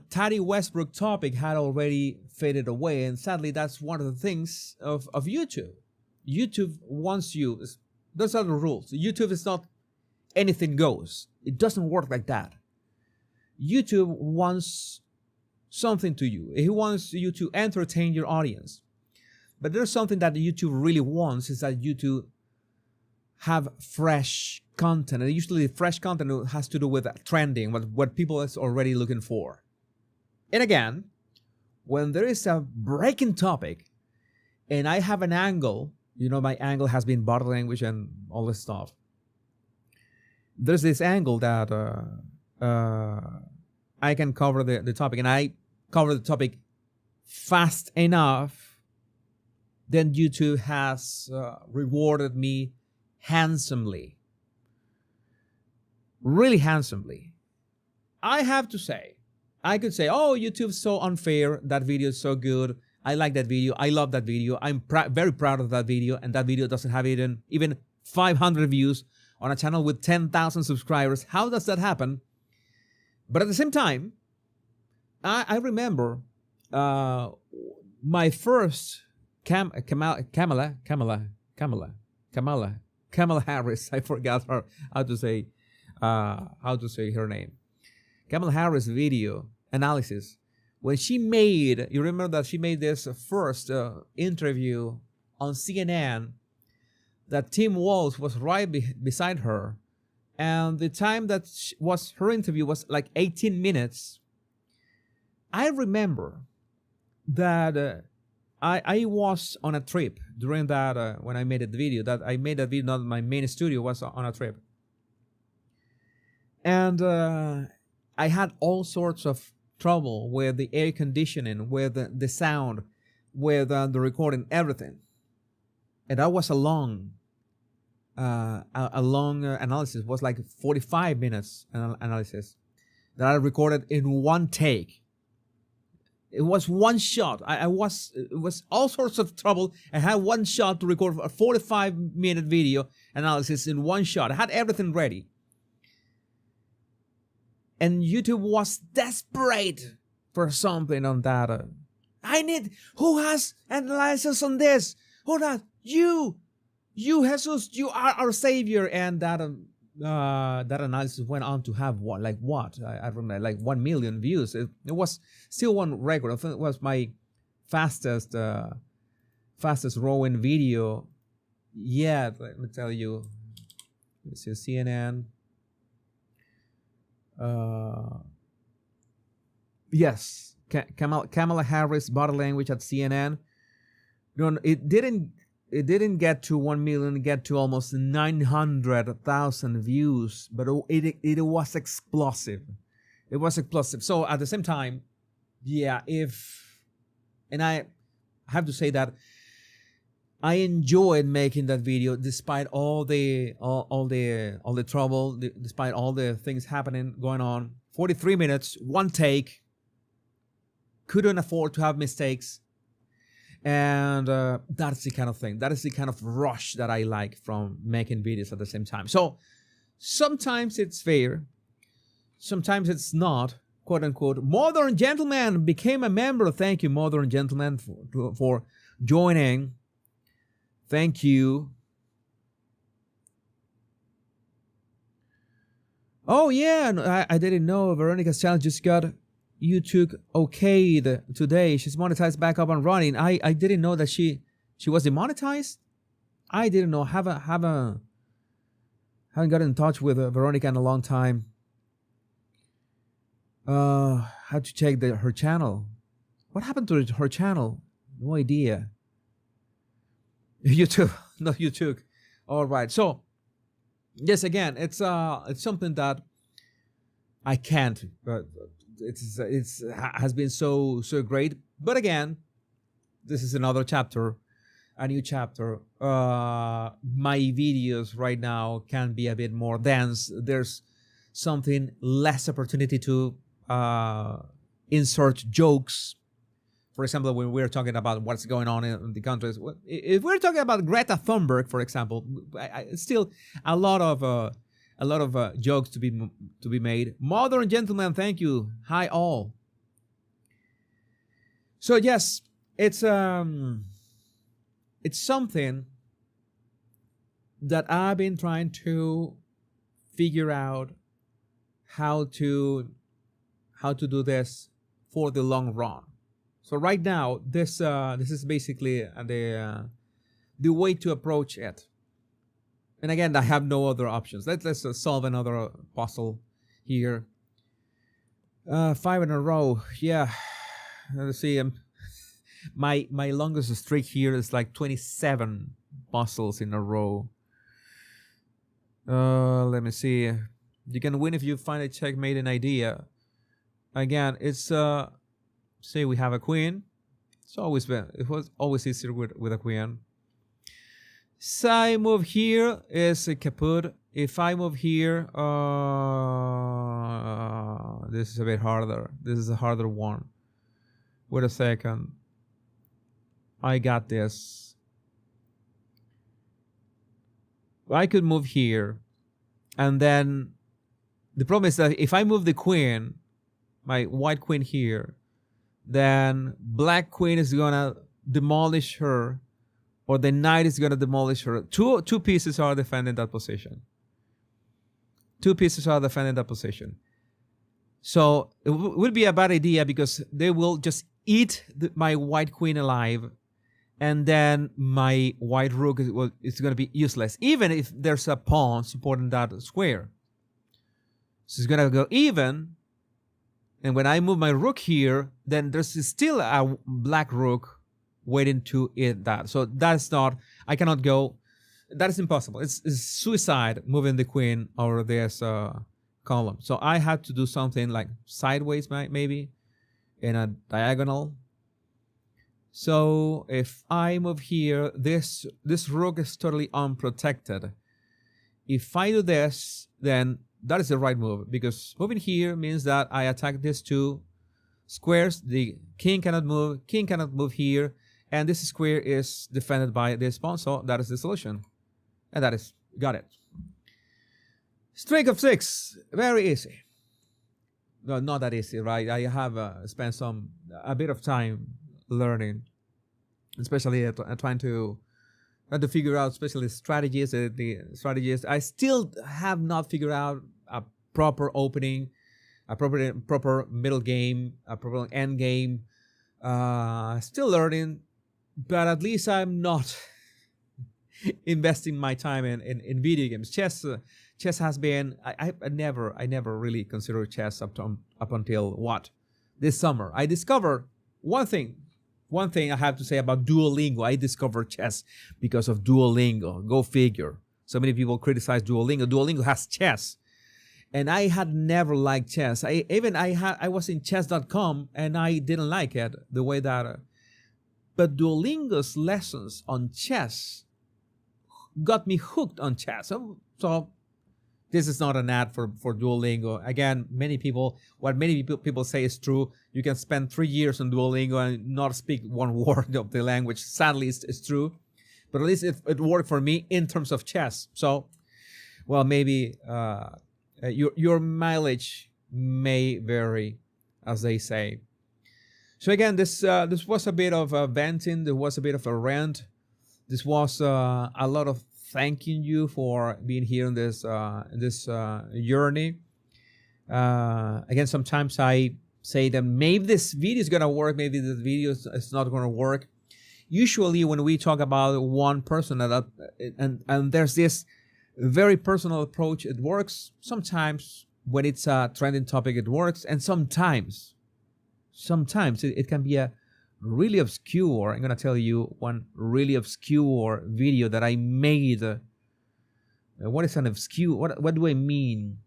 Tati Westbrook topic had already faded away, and sadly, that's one of the things of YouTube. YouTube wants you. Those are the rules. YouTube is not anything goes. It doesn't work like that. YouTube wants something to you. It wants you to entertain your audience. But there's something that YouTube really wants, is that you to have fresh content. And usually fresh content has to do with trending, what people is already looking for. And again, when there is a breaking topic and I have an angle, my angle has been body language and all this stuff. There's this angle that I can cover the topic, and I cover the topic fast enough, then YouTube has rewarded me handsomely. Really handsomely. I have to say, I could say, oh, YouTube's so unfair. That video is so good. I like that video. I love that video. I'm very proud of that video. And that video doesn't have even 500 views on a channel with 10,000 subscribers. How does that happen? But at the same time, I remember my first Kamala Harris. I forgot how to say her name. Kamala Harris video analysis. When she made, you remember that she made this first interview on CNN, that Tim Walz was right beside her, and the time that was her interview was like 18 minutes. I remember that I was on a trip during that when I made the video. That I made that video, not my main studio, was on a trip, and I had all sorts of trouble with the air conditioning, with the sound, with the recording, everything. And that was a long analysis. It was like 45 minutes analysis that I recorded in one take. It was one shot. It was all sorts of trouble. I had one shot to record a 45-minute video analysis in one shot. I had everything ready. And YouTube was desperate for something on that. Who has analysis on this? Who does? You, Jesus, you are our savior. And that analysis went on to have what? I remember, like 1 million views. It was still one record. I think it was my fastest growing video yet. Let me tell you. This is CNN. Yes, Kamala Harris body language at CNN. No, it didn't get to 1 million. It get to almost 900,000 views, but it was explosive. It was explosive. So at the same time, yeah, and I have to say that I enjoyed making that video despite all the trouble, despite all the things going on. 43 minutes, one take. Couldn't afford to have mistakes. And that's the kind of thing. That is the kind of rush that I like from making videos at the same time. So sometimes it's fair. Sometimes it's not, quote unquote. Modern Gentleman became a member. Thank you, Modern Gentleman, for joining. Thank you. Oh, yeah. I didn't know Veronica's channel just got YouTube okayed today. She's monetized, back up and running. I didn't know that she was demonetized. I didn't know. Haven't gotten in touch with Veronica in a long time. Had to check her channel. What happened to her channel? No idea. YouTube, no YouTube. All right. So, yes, again, it's something that I can't. But it's has been so great. But again, this is another chapter, a new chapter. My videos right now can be a bit more dense. There's something less opportunity to insert jokes. For example, when we're talking about what's going on in the countries, if we're talking about Greta Thunberg, for example, still a lot of jokes to be made. Modern Gentleman, thank you. Hi all. So yes, it's something that I've been trying to figure out how to do this for the long run. So right now, this is basically the way to approach it. And again, I have no other options. Let's solve another puzzle here. 5 in a row. Yeah. Let's see. My longest streak here is like 27 puzzles in a row. Let me see. You can win if you find a checkmate an idea. Again, it's say we have a queen. It was always easier with a queen. So I move here is a kaput. If I move here, this is a bit harder. This is a harder one. Wait a second. I got this. I could move here. And then the problem is that if I move the queen, my white queen here, then black queen is gonna demolish her, or the knight is gonna demolish her. Two pieces are defending that position. So it would be a bad idea because they will just eat my white queen alive, and then my white rook is gonna be useless, even if there's a pawn supporting that square. So it's gonna go even. And when I move my rook here, then there's still a black rook waiting to eat that. So that's not, I cannot go, that is impossible. It's suicide moving the queen over this column. So I had to do something like sideways, maybe in a diagonal. So if I move here, this rook is totally unprotected. If I do this, then that is the right move, because moving here means that I attack these two squares. The king cannot move here, and this square is defended by this pawn. So that is the solution, and that is, got it. Streak of 6, very easy. No, not that easy, right? I have spent a bit of time learning, especially trying to figure out, especially strategies. The strategies I still have not figured out a proper opening, a proper middle game, a proper end game. Still learning, but at least I'm not investing my time in video games. Chess has been, I never really considered chess up until what? This summer. I discovered one thing I have to say about Duolingo. I discovered chess because of Duolingo. Go figure. So many people criticize Duolingo. Duolingo has chess. And I had never liked chess. I was in chess.com and I didn't like it the way that. But Duolingo's lessons on chess got me hooked on chess. So this is not an ad for Duolingo. Again, what many people say is true. You can spend 3 years on Duolingo and not speak one word of the language. Sadly, it's true. But at least it worked for me in terms of chess. So, well, maybe your mileage may vary, as they say. So again, this was a bit of a venting. There was a bit of a rant. This was a lot of thanking you for being here in this journey. Again, sometimes I say that maybe this video is gonna work, maybe this video is not gonna work. Usually, when we talk about one person and there's this very personal approach, it works. Sometimes when it's a trending topic, it works, and sometimes it can be a really obscure. I'm gonna tell you one really obscure video that I made. What is an obscure? What do I mean?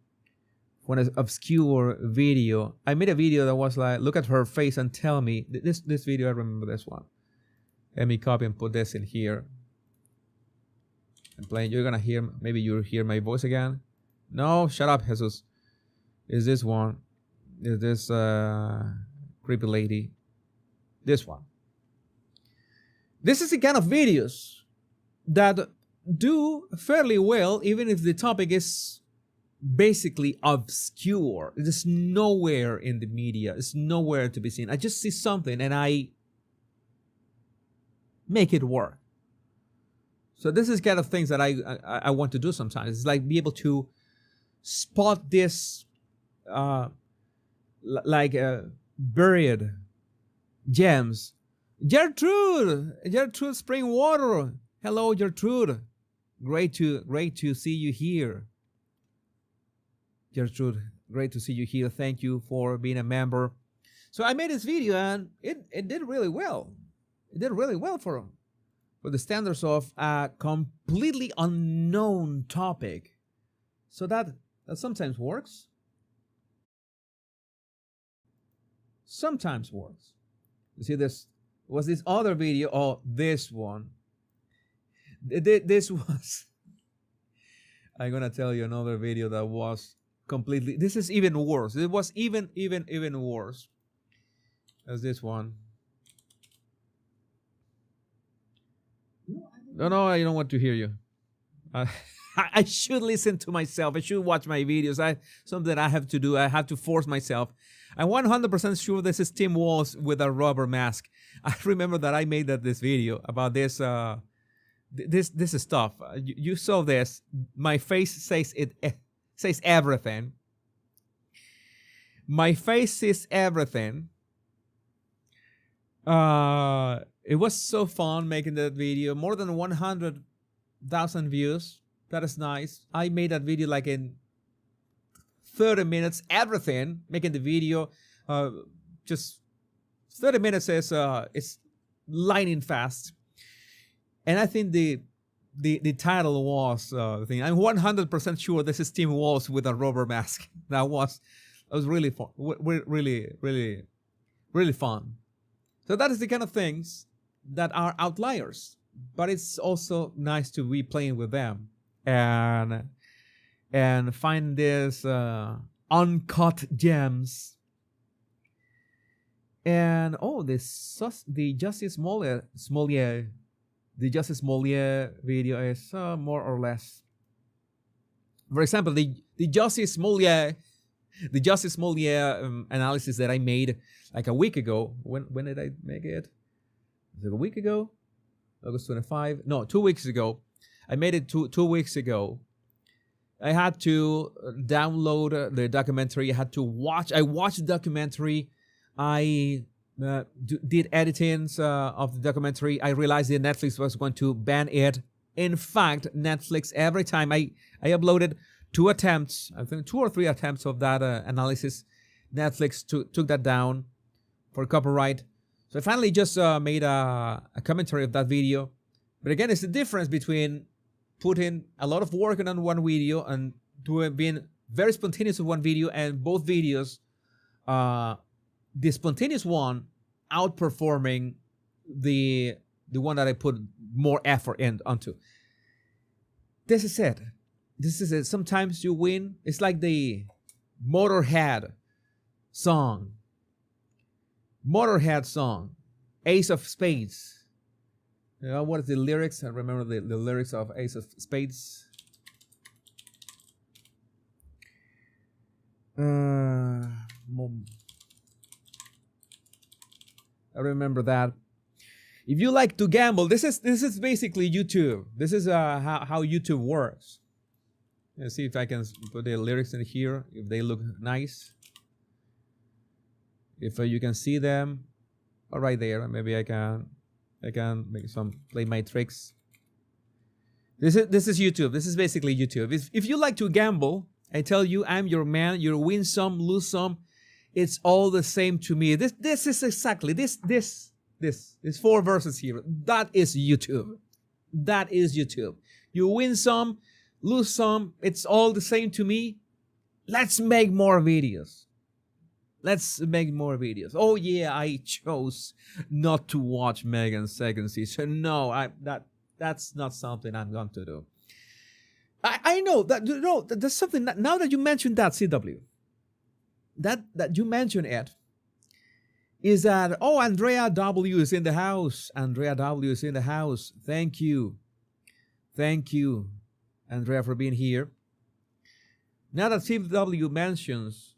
When an obscure video, I made a video that was like, look at her face and tell me. This video, I remember this one. Let me copy and put this in here. And playing, you're gonna hear. Maybe you'll hear my voice again. No, shut up, Jesus. Is this one? Is this creepy lady? This one. This is the kind of videos that do fairly well, even if the topic is basically obscure. It is nowhere in the media. It's nowhere to be seen. I just see something and I make it work. So this is kind of things that I want to do sometimes. It's like be able to spot this buried gems. Gertrude Springwater. Hello, Gertrude. Great to see you here. Gertrude, great to see you here. Thank you for being a member. So I made this video and it did really well. It did really well for the standards of a completely unknown topic. So that sometimes works. Sometimes works. You see, this was this other video. Oh, this one. This was. I'm gonna tell you another video that was completely. This is even worse. It was even worse as this one. No, I don't want to hear you. I should listen to myself. I should watch my videos. Something I have to do. I have to force myself. I'm 100% sure this is Tim Walsh with a rubber mask. I remember that I made this video about this this stuff. You saw this. My face says everything. My face says everything. It was so fun making that video. More than 100,000 views. That is nice. I made that video like in 30 minutes, everything, making the video. just 30 minutes is it's lightning fast. And I think the title was the thing. I'm 100% sure this is Tim Walsh with a rubber mask. That was really fun. Really fun. So that is the kind of things that are outliers, but it's also nice to be playing with them and find these uncut gems. And the Justice Smollett video is more or less. For example, the Justice Smollett analysis that I made like a week ago. When did I make it? Was it a week ago? August 25? No, 2 weeks ago. I made it 2 weeks ago. I had to download the documentary. I watched the documentary. I did editings of the documentary. I realized that Netflix was going to ban it. In fact, Netflix, every time I uploaded 2 attempts, I think 2 or 3 attempts of that analysis, Netflix took that down for copyright. So I finally just made a commentary of that video. But again, it's the difference between putting a lot of work on one video and being very spontaneous with one video, and both videos, the spontaneous one outperforming the one that I put more effort onto. This is it. Sometimes you win. It's like the Motorhead song, Ace of Spades. What is the lyrics? I remember the lyrics of Ace of Spades. I remember that. If you like to gamble, this is basically YouTube. This is how YouTube works. Let's see if I can put the lyrics in here, if they look nice. If you can see them, right there. Maybe I can make play my tricks. This is YouTube. This is basically YouTube. If you like to gamble, I tell you, I'm your man. You win some, lose some. It's all the same to me. This is exactly this 4 verses here. That is YouTube. That is YouTube. You win some, lose some. It's all the same to me. Let's make more videos. Oh yeah, I chose not to watch Megan's second season. No, that's not something I'm going to do. I know that there's something that, now that you mentioned that, CW, that you mentioned it, is that, Andrea W is in the house. Andrea W is in the house. Thank you, Andrea, for being here. Now that CW mentions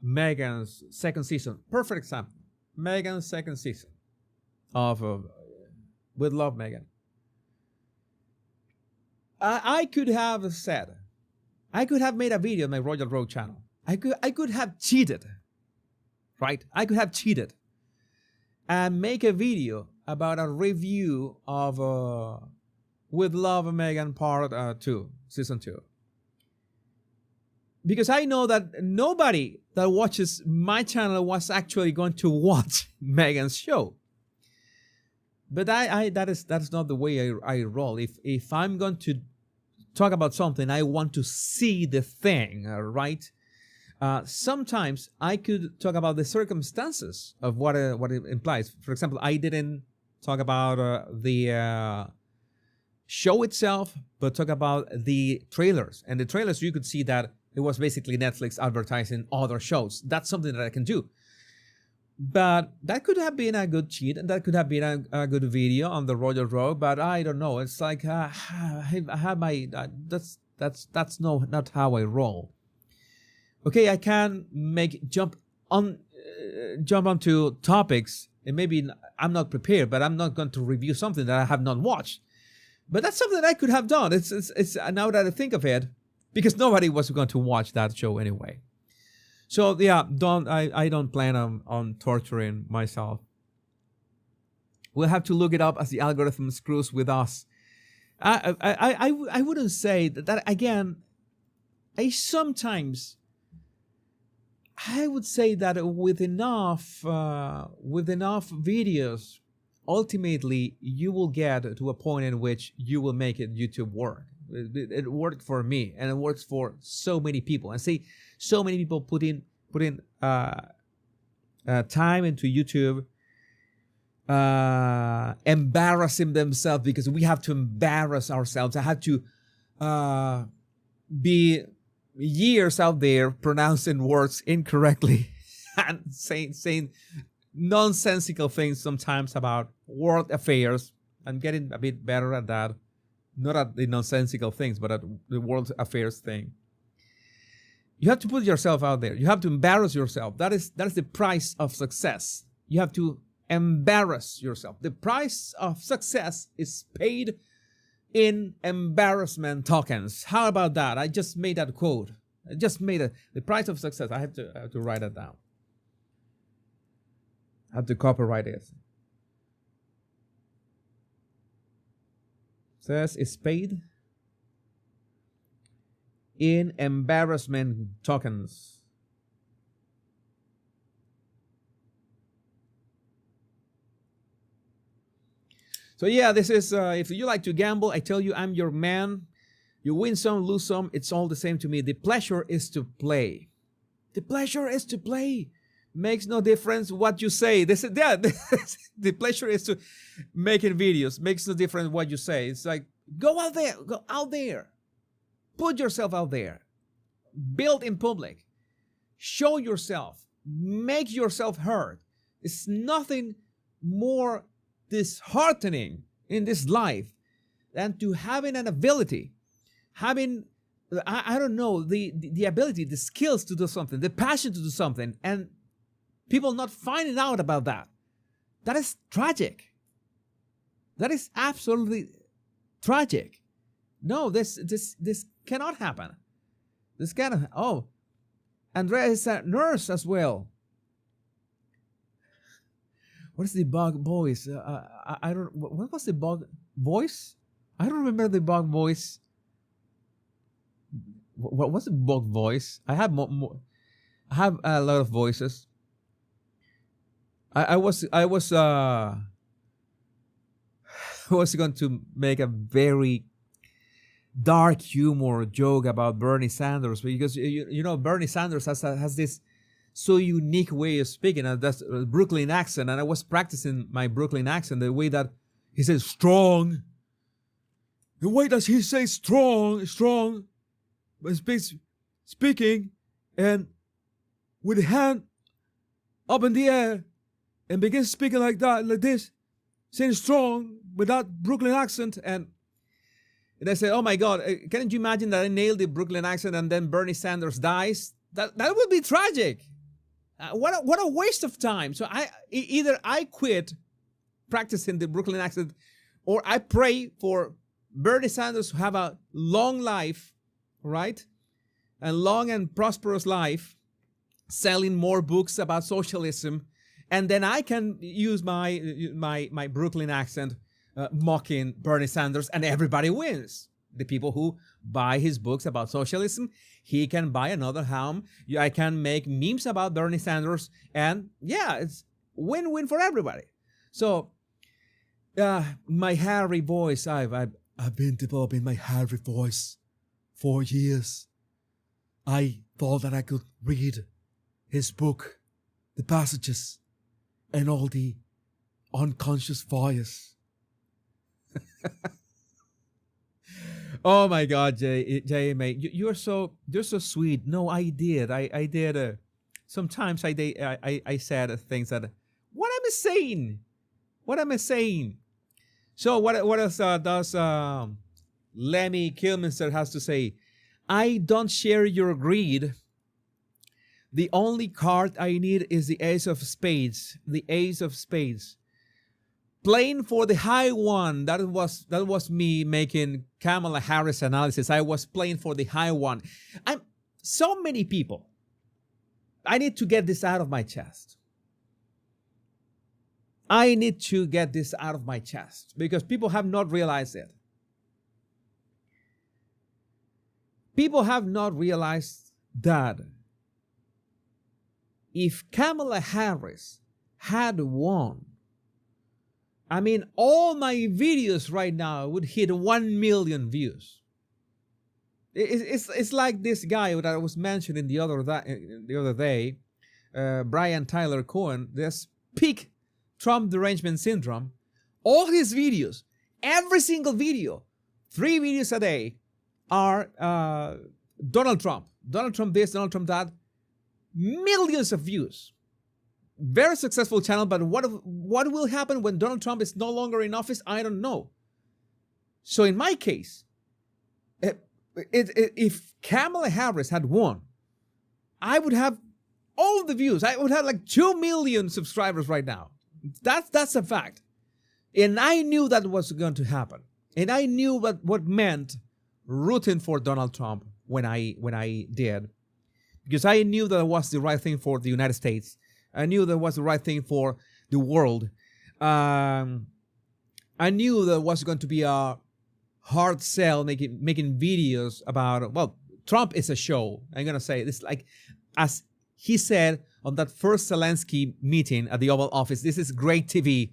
Megan's second season, perfect example. Megan's second season of With Love, Megan. I could have made a video on my Royal Road channel. I could have cheated, right? I could have cheated and make a video about a review of With Love, Megan Part 2, Season 2. Because I know that nobody that watches my channel was actually going to watch Megan's show. But that's not the way I roll. If I'm going to talk about something, I want to see the thing, right? Sometimes I could talk about the circumstances of what it implies. For example, I didn't talk about the show itself, but talk about the trailers. And the trailers, you could see that it was basically Netflix advertising other shows. That's something that I can do. But that could have been a good cheat, and that could have been a good video on the Royal Road. But I don't know. It's like I have my that's not how I roll. Okay, I can jump onto topics, and maybe I'm not prepared, but I'm not going to review something that I have not watched. But that's something that I could have done. It's now that I think of it, because nobody was going to watch that show anyway. So yeah, I don't plan on torturing myself. We'll have to look it up as the algorithm screws with us. I wouldn't say that again. I sometimes I would say that with enough videos, ultimately you will get to a point in which you will make it YouTube work. It worked for me, and it works for so many people. And see, so many people put in time into YouTube, embarrassing themselves, because we have to embarrass ourselves. I had to be years out there pronouncing words incorrectly and saying nonsensical things sometimes about world affairs. I'm getting a bit better at that. Not at the nonsensical things, but at the world affairs thing. You have to put yourself out there. You have to embarrass yourself. That is the price of success. You have to embarrass yourself. The price of success is paid in embarrassment tokens. How about that? I just made that quote. I just made it. The price of success. I have to write it down. I have to copyright it. Success is paid in embarrassment tokens. So yeah, this is, if you like to gamble, I tell you, I'm your man. You win some, lose some, it's all the same to me. The pleasure is to play. The pleasure is to play. Makes no difference what you say. The pleasure is to making videos. Makes no difference what you say. It's like, go out there. Put yourself out there. Build in public. Show yourself. Make yourself heard. It's nothing more disheartening in this life than to having an ability, having, I don't know, the ability, the skills to do something, the passion to do something, and people not finding out about that. That is tragic. That is absolutely tragic. No, this cannot happen. This cannot. Oh, Andrea is a nurse as well. What is the bug voice? I don't. What was the bug voice? I don't remember the bug voice. What was the bug voice? I have more. I have a lot of voices. I was going to make a very dark humor joke about Bernie Sanders, because you know Bernie Sanders has this so unique way of speaking, and that's a Brooklyn accent, and I was practicing my Brooklyn accent, the way that he says strong, the way that he says strong, but speaking and with the hand up in the air and begins speaking like that, like this, saying strong with that Brooklyn accent. And I said, oh my God, can't you imagine that I nailed the Brooklyn accent and then Bernie Sanders dies? That would be tragic. What a waste of time. So either I quit practicing the Brooklyn accent, or I pray for Bernie Sanders to have a long life, right? A long and prosperous life, selling more books about socialism, and then I can use my Brooklyn accent, mocking Bernie Sanders, and everybody wins. The people who buy his books about socialism, he can buy another home. I can make memes about Bernie Sanders, and yeah, it's win-win for everybody. So, my Harry voice, I've been developing my Harry voice for years. I thought that I could read his book, the passages, and all the unconscious voice. Oh my God, JMA, you're so sweet. No, I did. I did. Sometimes I said things that, what am I saying? What am I saying? So what else does Lemmy Kilminster has to say? I don't share your greed. The only card I need is the ace of spades. The ace of spades. Playing for the high one. That was me making Kamala Harris analysis. I was playing for the high one. So many people. I need to get this out of my chest. I need to get this out of my chest because people have not realized it. People have not realized that if Kamala Harris had won, I mean, all my videos right now would hit 1 million views. It's like this guy that I was mentioning the other day, Brian Tyler Cohen. This peak Trump derangement syndrome. All his videos, every single video, 3 videos a day, are Donald Trump. Donald Trump this, Donald Trump that. Millions of views. Very successful channel, but what will happen when Donald Trump is no longer in office? I don't know. So in my case, if Kamala Harris had won, I would have all the views. I would have like 2 million subscribers right now. That's a fact. And I knew that was going to happen. And I knew what meant rooting for Donald Trump when I did. Because I knew that it was the right thing for the United States. I knew that was the right thing for the world. I knew that was going to be a hard sell making videos about, well, Trump is a show. I'm going to say this, like, as he said on that first Zelensky meeting at the Oval Office, this is great TV.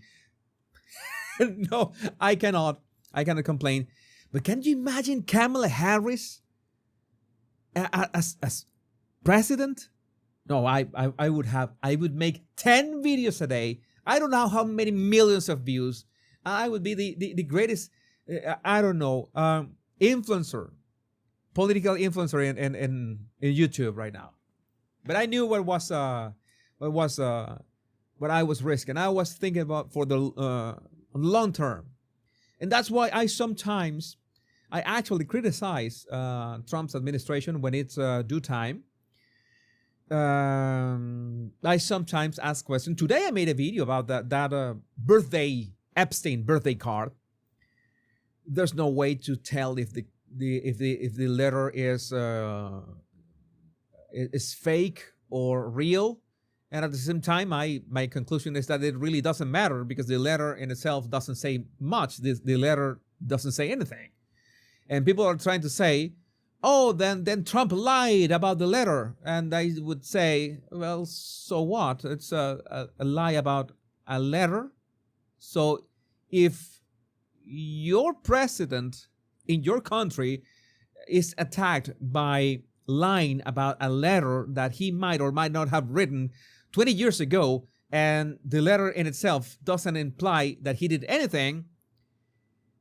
No, I cannot complain. But can you imagine Kamala Harris as president? No, I would make 10 videos a day. I don't know how many millions of views. I would be the greatest, influencer, political influencer in YouTube right now. But I knew what I was risking. I was thinking about for the long term. And that's why I actually criticize Trump's administration when it's due time. I sometimes ask questions. Today I made a video about that Epstein birthday card. There's no way to tell if the letter is fake or real. And at the same time, my conclusion is that it really doesn't matter because the letter in itself doesn't say much. The letter doesn't say anything. And people are trying to say, oh, then Trump lied about the letter. And I would say, well, so what? It's a lie about a letter. So if your president in your country is attacked by lying about a letter that he might or might not have written 20 years ago, and the letter in itself doesn't imply that he did anything,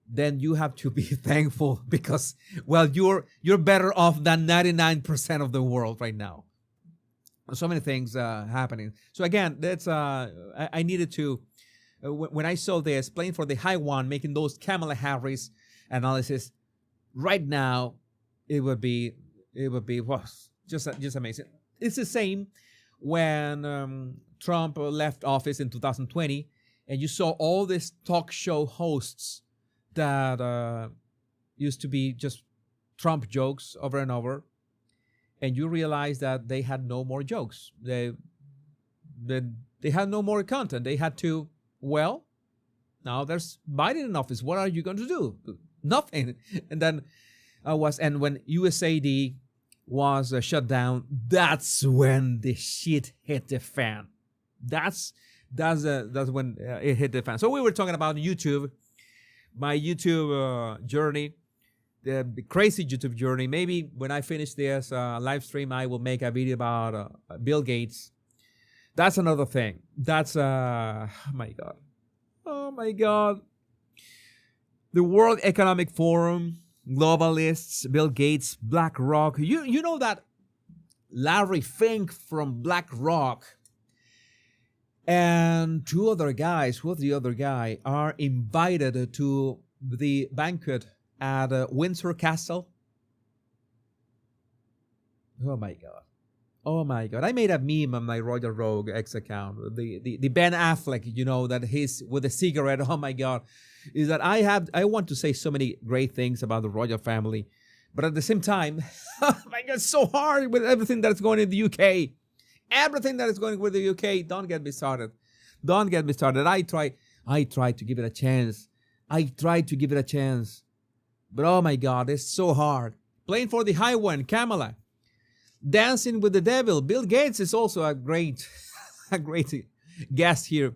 then you have to be thankful because, well, you're better off than 99% of the world right now. So many things happening. So again, that's I needed to, when I saw this, playing for the high one, making those Kamala Harris analysis, right now, it would be well, just amazing. It's the same when Trump left office in 2020, and you saw all these talk show hosts that used to be just Trump jokes over and over, and you realize that they had no more jokes. They had no more content. They had to, well, now there's Biden in office. What are you going to do? Nothing. And then when USAID was shut down, that's when the shit hit the fan. That's when it hit the fan. So we were talking about YouTube, my YouTube journey, the crazy YouTube journey. Maybe when I finish this live stream, I will make a video about Bill Gates. That's another thing. That's oh my God. The World Economic Forum, globalists, Bill Gates, BlackRock. You know that Larry Fink from BlackRock and two other guys, who's the other guy, are invited to the banquet at Windsor Castle. Oh my God. Oh my God. I made a meme on my Royal Rogue X account. The Ben Affleck, you know, that he's with a cigarette. Oh my God. Is that I want to say so many great things about the royal family, but at the same time, oh my God, it's so hard with everything that's going in the UK. Everything that is going with the UK, don't get me started. Don't get me started. I try to give it a chance. But oh my God, it's so hard. Playing for the high one, Kamala. Dancing with the Devil. Bill Gates is also a great, a great guest here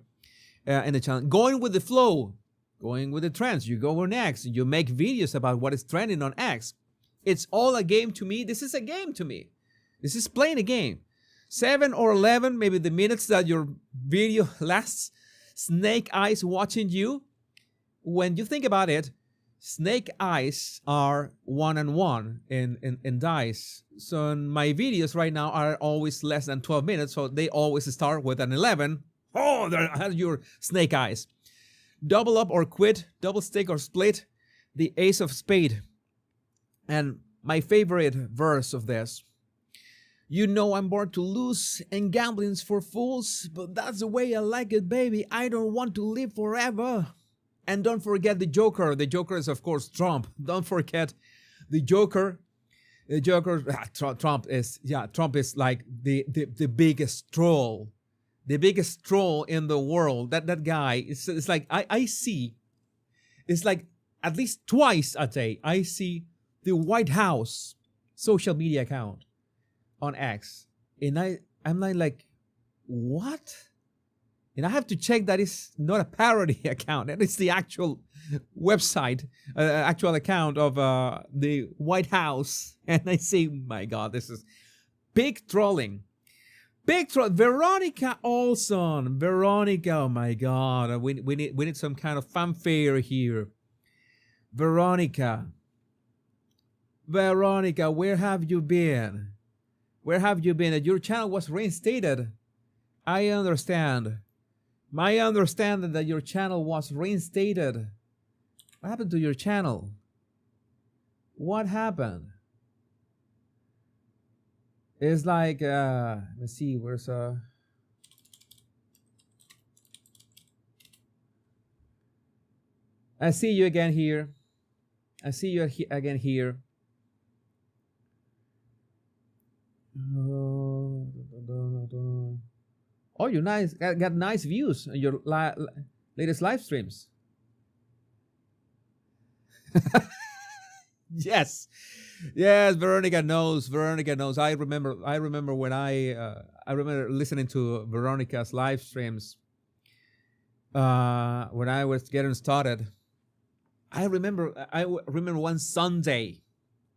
in the channel. Going with the flow, going with the trends. You go on X. You make videos about what is trending on X. It's all a game to me. This is a game to me. This is playing a game. 7 or 11, maybe the minutes that your video lasts. Snake eyes watching you. When you think about it, snake eyes are 1-on-1 in dice. So my videos right now are always less than 12 minutes, so they always start with an 11. Oh, there your snake eyes. Double up or quit, double stick or split, the ace of spade. And my favorite verse of this. You know I'm born to lose and gambling's for fools, but that's the way I like it, baby. I don't want to live forever. And don't forget the Joker. The Joker is, of course, Trump. Don't forget the Joker. The Joker, Trump is like the biggest troll. The biggest troll in the world. That guy, it's like I see, it's like at least twice a day, I see the White House social media account on X. And I'm like, what? And I have to check that it's not a parody account. And it's the actual website, actual account of the White House. And I say, my God, this is big trolling. Big troll. Veronica Olson. Veronica, oh my God. We need some kind of fanfare here. Veronica. Veronica, where have you been? Where have you been? Your channel was reinstated. I understand. My understanding that your channel was reinstated. What happened to your channel? What happened? It's like, let's see, where's I see you again here. I see you again here. Oh, you got nice views on your latest live streams. Yes, Veronica knows. Veronica knows. I remember when I remember listening to Veronica's live streams when I was getting started. I remember one Sunday.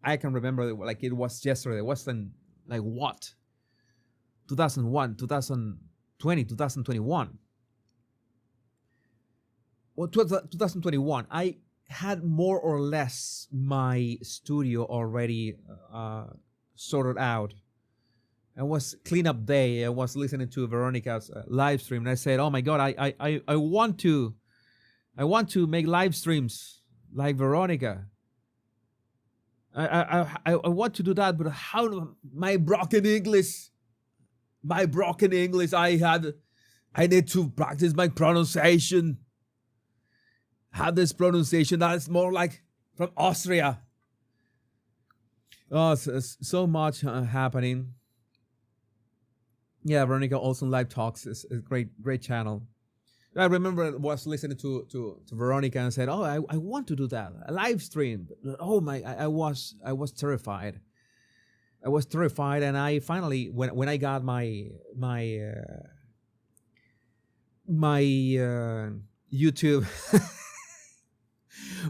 I can remember like it was yesterday. It wasn't like what? 2001, 2020, 2021. Well, 2021. I had more or less my studio already sorted out. It was cleanup day. I was listening to Veronica's live stream, and I said, "Oh my God, I want to make live streams like Veronica. I want to do that, but how? My broken English, I need to practice my pronunciation. Have this pronunciation that is more like from Austria. Oh, so much happening. Yeah, Veronica Olson Live Talks is a great channel. I remember I was listening to Veronica and said, "Oh, I want to do that, a live stream." Oh my, I was terrified. I was terrified, and I finally, when I got my YouTube.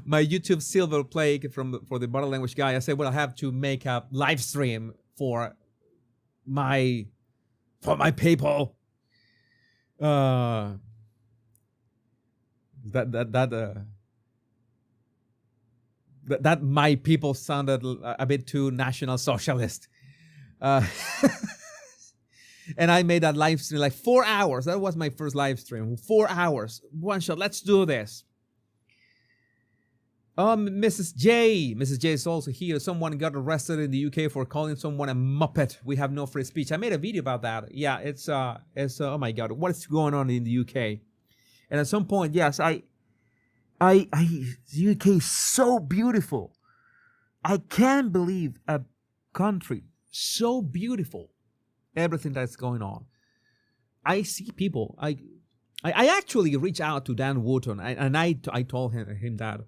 My YouTube silver plaque for the bottle language guy, I said, well, I have to make a live stream for my people. That my people sounded a bit too National Socialist. And I made that live stream like 4 hours. That was my first live stream. 4 hours. One shot. Let's do this. Mrs. J is also here. Someone got arrested in the UK for calling someone a muppet. We have no free speech. I made a video about that. Yeah, it's oh my God, what's going on in the UK? And at some point, yes, the UK is so beautiful. I can't believe a country so beautiful. Everything that's going on. I see people. I actually reached out to Dan Wooten, and I told him that.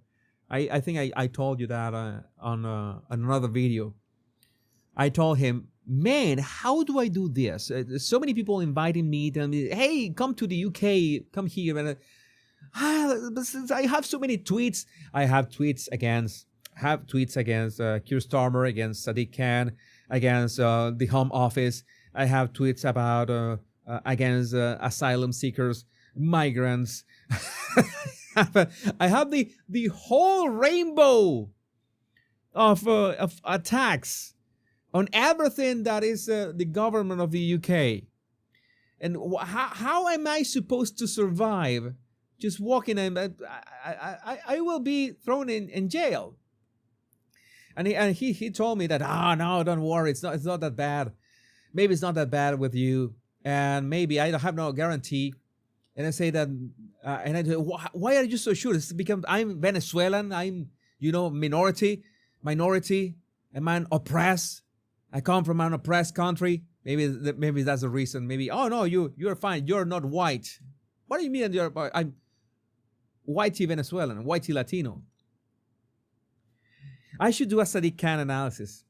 I think I told you that on another video. I told him, man, how do I do this? So many people inviting me, telling me, hey, come to the UK, come here. And I have so many tweets. I have tweets against Keir Starmer, against Sadiq Khan, against the Home Office. I have tweets about against asylum seekers, migrants. I have the whole rainbow of attacks on everything that is the government of the UK. And how am I supposed to survive just walking? And I will be thrown in jail. And he told me that, no, don't worry, it's not that bad. Maybe it's not that bad with you, and maybe I have no guarantee. And I say that, and I say, why are you so sure? It's because I'm Venezuelan. I'm minority. Am I oppressed? I come from an oppressed country. Maybe that's the reason. Maybe, oh no, you're fine. You're not white. What do you mean I'm whitey Venezuelan, whitey Latino? I should do a Sadiq Khan analysis.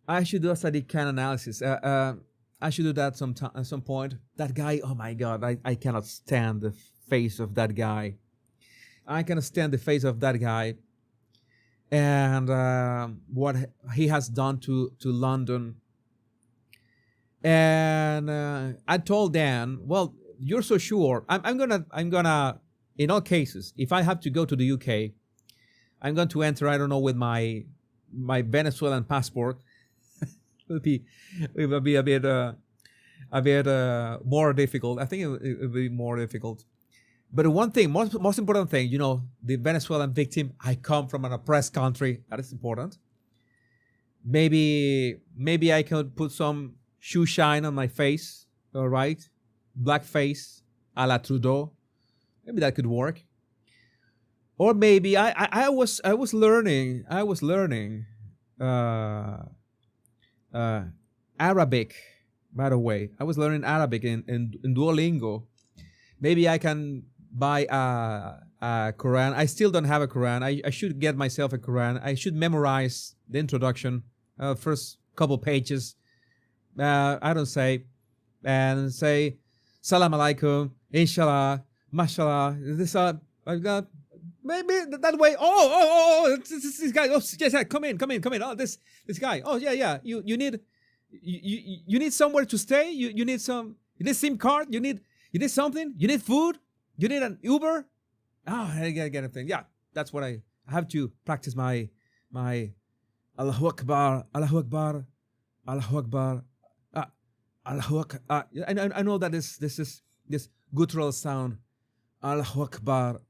I should do that at some point. That guy, oh my God, I cannot stand the face of that guy. I cannot stand the face of that guy. And what he has done to London. And I told Dan, well, you're so sure. I'm gonna, in all cases, if I have to go to the UK, I'm going to enter, I don't know, with my Venezuelan passport. it will be a bit more difficult. I think it will be more difficult. But one thing, most important thing, the Venezuelan victim, I come from an oppressed country. That is important. Maybe I could put some shoe shine on my face, all right? Black face, a la Trudeau. Maybe that could work. Or maybe I was learning Arabic, by the way. I was learning Arabic in Duolingo. Maybe I can buy a Quran. I still don't have a Quran. I should get myself a Quran. I should memorize the introduction, first couple pages. I don't say, and say, Salam alaikum, Inshallah, Mashallah. This I've got. Maybe that way. This guy. Oh, yes, come in. Oh, this guy. Oh, yeah. You need somewhere to stay. You need SIM card. You need something. You need food. You need an Uber. I get a thing. Yeah, that's what I have to practice my Allahu Akbar, Allahu Akbar, Allahu Akbar, Allahu Akbar. I know that this is this guttural sound. Allahu Akbar.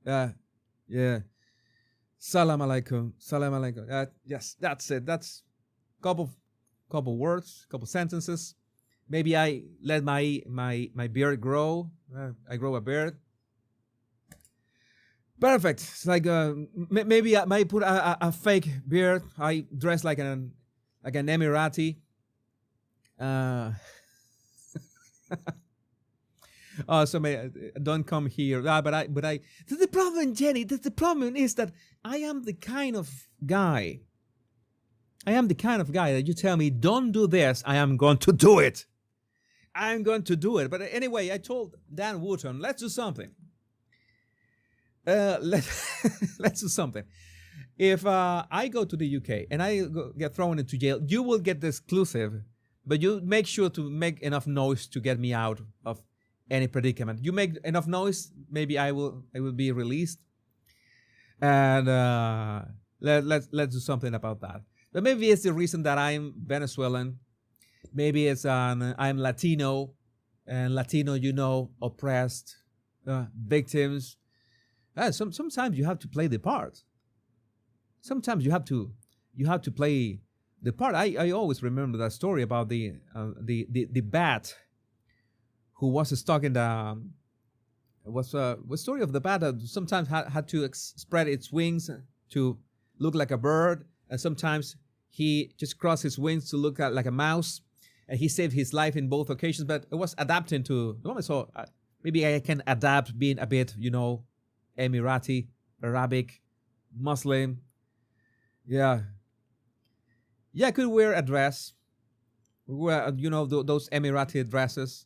Yeah. Salam alaikum. Yes, that's it. That's couple words, couple sentences. Maybe I let my beard grow. I grow a beard. Perfect. It's like maybe I might put a fake beard. I dress like an Emirati. So don't come here. But I. The problem, Jenny. The problem is that I am the kind of guy that you tell me don't do this. I am going to do it. But anyway, I told Dan Wooten, let's do something. Let's do something. If I go to the UK and I get thrown into jail, you will get the exclusive, but you make sure to make enough noise to get me out of any predicament. You make enough noise, maybe I will be released, and let's do something about that. But maybe it's the reason that I'm Venezuelan. Maybe it's I'm Latino, and Latino, oppressed, victims. Sometimes you have to play the part. Sometimes you have to play the part. I always remember that story about the bat who was stuck in the was story of the bat that sometimes had to spread its wings to look like a bird, and sometimes he just crossed his wings to look like a mouse, and he saved his life in both occasions. But it was adapting to the moment. So maybe I can adapt being a bit, Emirati, Arabic, Muslim. Yeah, I could wear a dress Well, those Emirati dresses.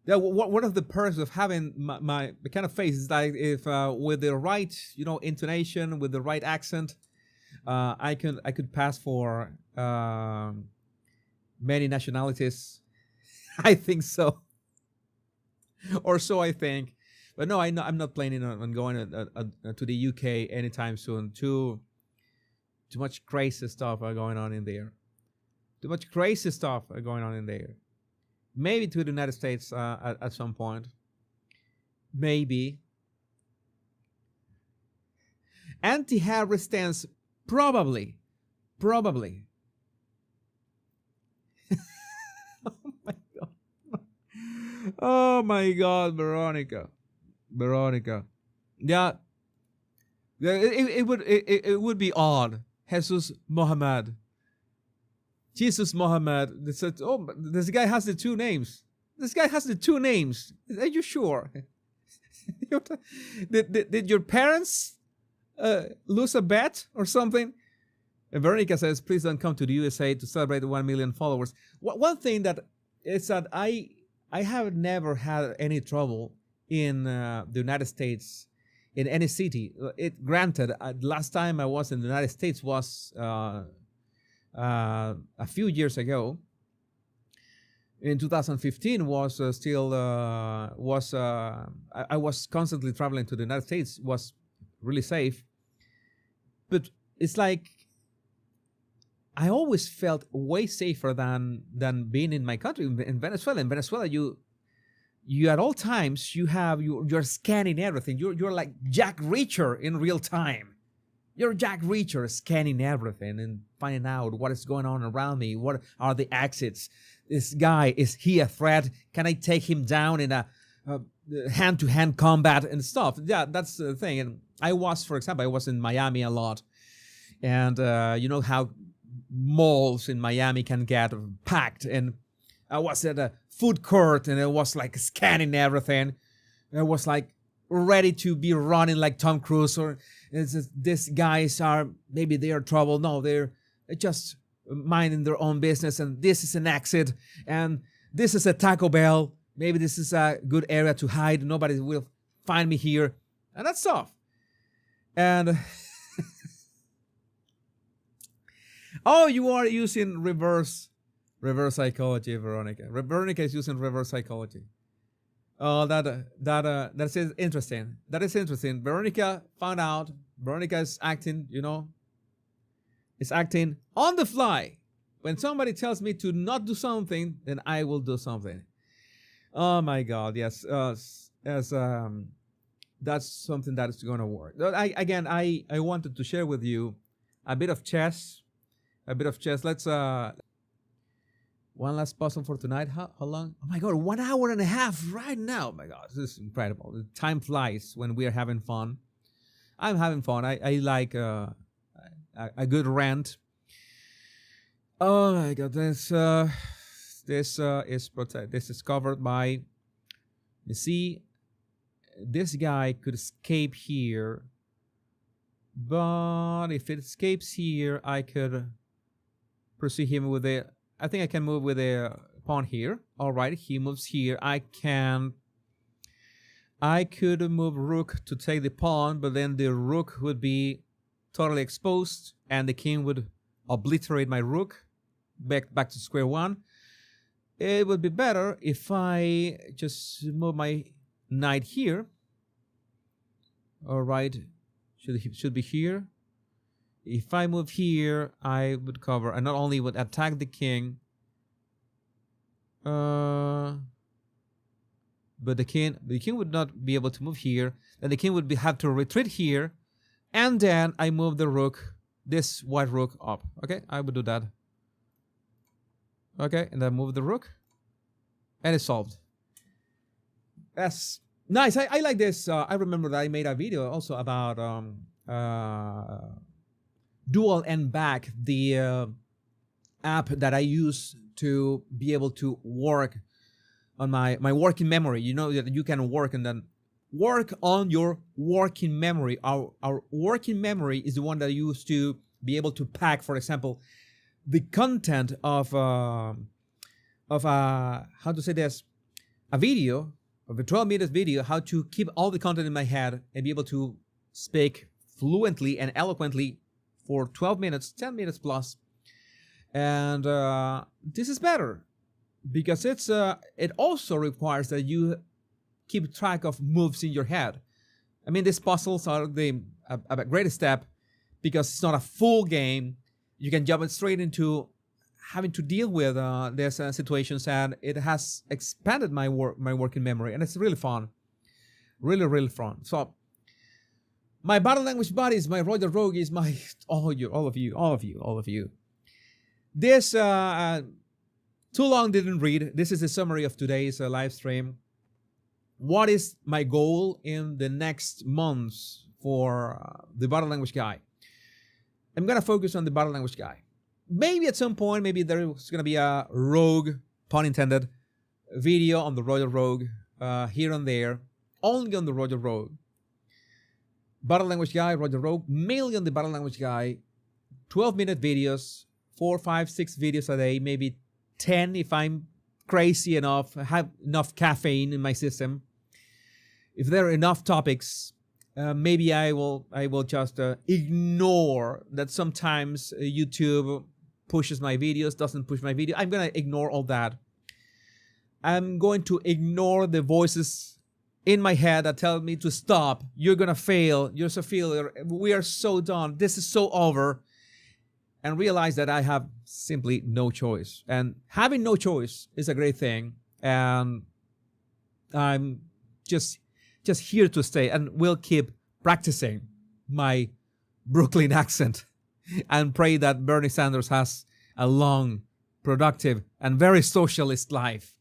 Yeah, one of the perks of having my kind of face is like if with the right intonation, with the right accent, I could pass for many nationalities. I think so, or so I think. But no, I'm not planning on going to the UK anytime soon. Too much crazy stuff are going on in there. Too much crazy stuff are going on in there. Maybe to the United States at some point. Maybe. Anti-Harris stance, probably. Probably. Oh my God. Oh my God, Veronica. Yeah. It would be odd. Jesus Mohammed. Jesus Mohammed. They said, oh, this guy has the two names. Are you sure? Did your parents lose a bet or something? And Veronica says, please don't come to the USA to celebrate the 1 million followers. One thing that is that I have never had any trouble in the United States, in any city. Granted, last time I was in the United States was a few years ago. In 2015 was I was constantly traveling to the United States, was really safe. But it's like I always felt way safer than being in my country, in Venezuela. In Venezuela, you at all times you're scanning everything. You're like Jack Reacher in real time. You're Jack Reacher scanning everything and finding out what is going on around me. What are the exits? This guy, is he a threat? Can I take him down in a hand-to-hand combat and stuff? Yeah, that's the thing. And for example, I was in Miami a lot. And you know how malls in Miami can get packed. And I was at a food court and I was like scanning everything. I was like ready to be running like Tom Cruise, or these guys maybe they are trouble. No, they're just minding their own business, and this is an exit, and this is a Taco Bell. Maybe this is a good area to hide. Nobody will find me here, and that's tough. And oh, you are using reverse psychology, Veronica. Veronica is using reverse psychology. Oh, that is interesting. That is interesting. Veronica found out. Veronica is acting, is acting on the fly. When somebody tells me to not do something, then I will do something. Oh my God, yes. That's something that is going to work. I wanted to share with you a bit of chess. Let's one last puzzle for tonight. How long? Oh my God, 1 hour and a half right now. Oh my God, this is incredible. The time flies when we are having fun. I'm having fun. I like a good rant. Oh my God, this is covered by. You see, this guy could escape here, but if it escapes here, I could pursue him with a. I think I can move with a pawn here. All right, he moves here. I could move rook to take the pawn, but then the rook would be totally exposed, and the king would obliterate my rook back to square one. It would be better if I just move my knight here. All right, should be here. If I move here, I would cover. I not only would attack the king, but the king would not be able to move here. Then the king would have to retreat here, and then I move the rook, this white rook, up. Okay, I would do that. Okay, and then move the rook, and it's solved. That's nice. I like this. I remember that I made a video also about Dual and Back, the app that I use to be able to work on my working memory. You know that you can work and then work on your working memory. Our working memory is the one that I use to be able to pack, for example, the content of how to say this, a video of a 12 minutes video, how to keep all the content in my head and be able to speak fluently and eloquently for 12 minutes, 10 minutes plus. And this is better because it also requires that you keep track of moves in your head. I mean, these puzzles are a great step because it's not a full game. You can jump straight into having to deal with these situations, and it has expanded my working memory, and it's really fun, really fun. So my body language buddies, my Royal Rogues, my all of you. This too long didn't read. This is a summary of today's live stream. What is my goal in the next months for the body language guy? I'm gonna focus on the body language guy. Maybe at some point, maybe there's gonna be a rogue, pun intended, video on the Royal Rogue here and there, only on the Royal Rogue. Body language guy, Royal Rogue, mainly on the body language guy. 12-minute videos, 4, 5, 6 videos a day, maybe 10 if I'm crazy enough, have enough caffeine in my system. If there are enough topics, maybe I will just ignore that sometimes YouTube pushes my videos, doesn't push my video. I'm gonna ignore all that. I'm going to ignore the voices in my head that tell me to stop. You're gonna fail. You're a failure. We are so done. This is so over. And realize that I have simply no choice. And having no choice is a great thing. And I'm just here to stay, and will keep practicing my Brooklyn accent and pray that Bernie Sanders has a long, productive, and very socialist life.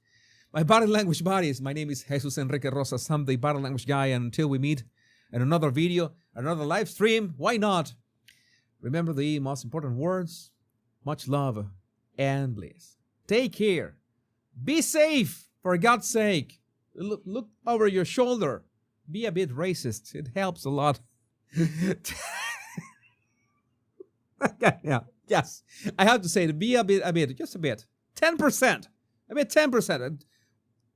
My body language buddies, my name is Jesus Enrique Rosas. I'm the body language guy, and until we meet in another video, another live stream, why not? Remember the most important words: much love and bliss. Take care. Be safe, for God's sake. Look over your shoulder. Be a bit racist. It helps a lot. Yeah, yes. I have to say it. Be a bit, just a bit. 10%. I mean 10%.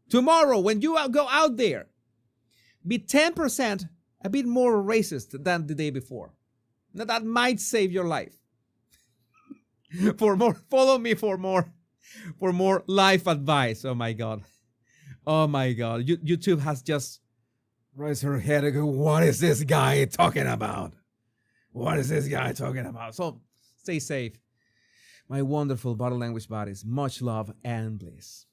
Tomorrow, when you go out there, be 10% a bit more racist than the day before. Now that might save your life. For more, follow me for more life advice. Oh my God. YouTube has just raised her head and go, what is this guy talking about? What is this guy talking about? So stay safe. My wonderful body language buddies. Much love and bliss.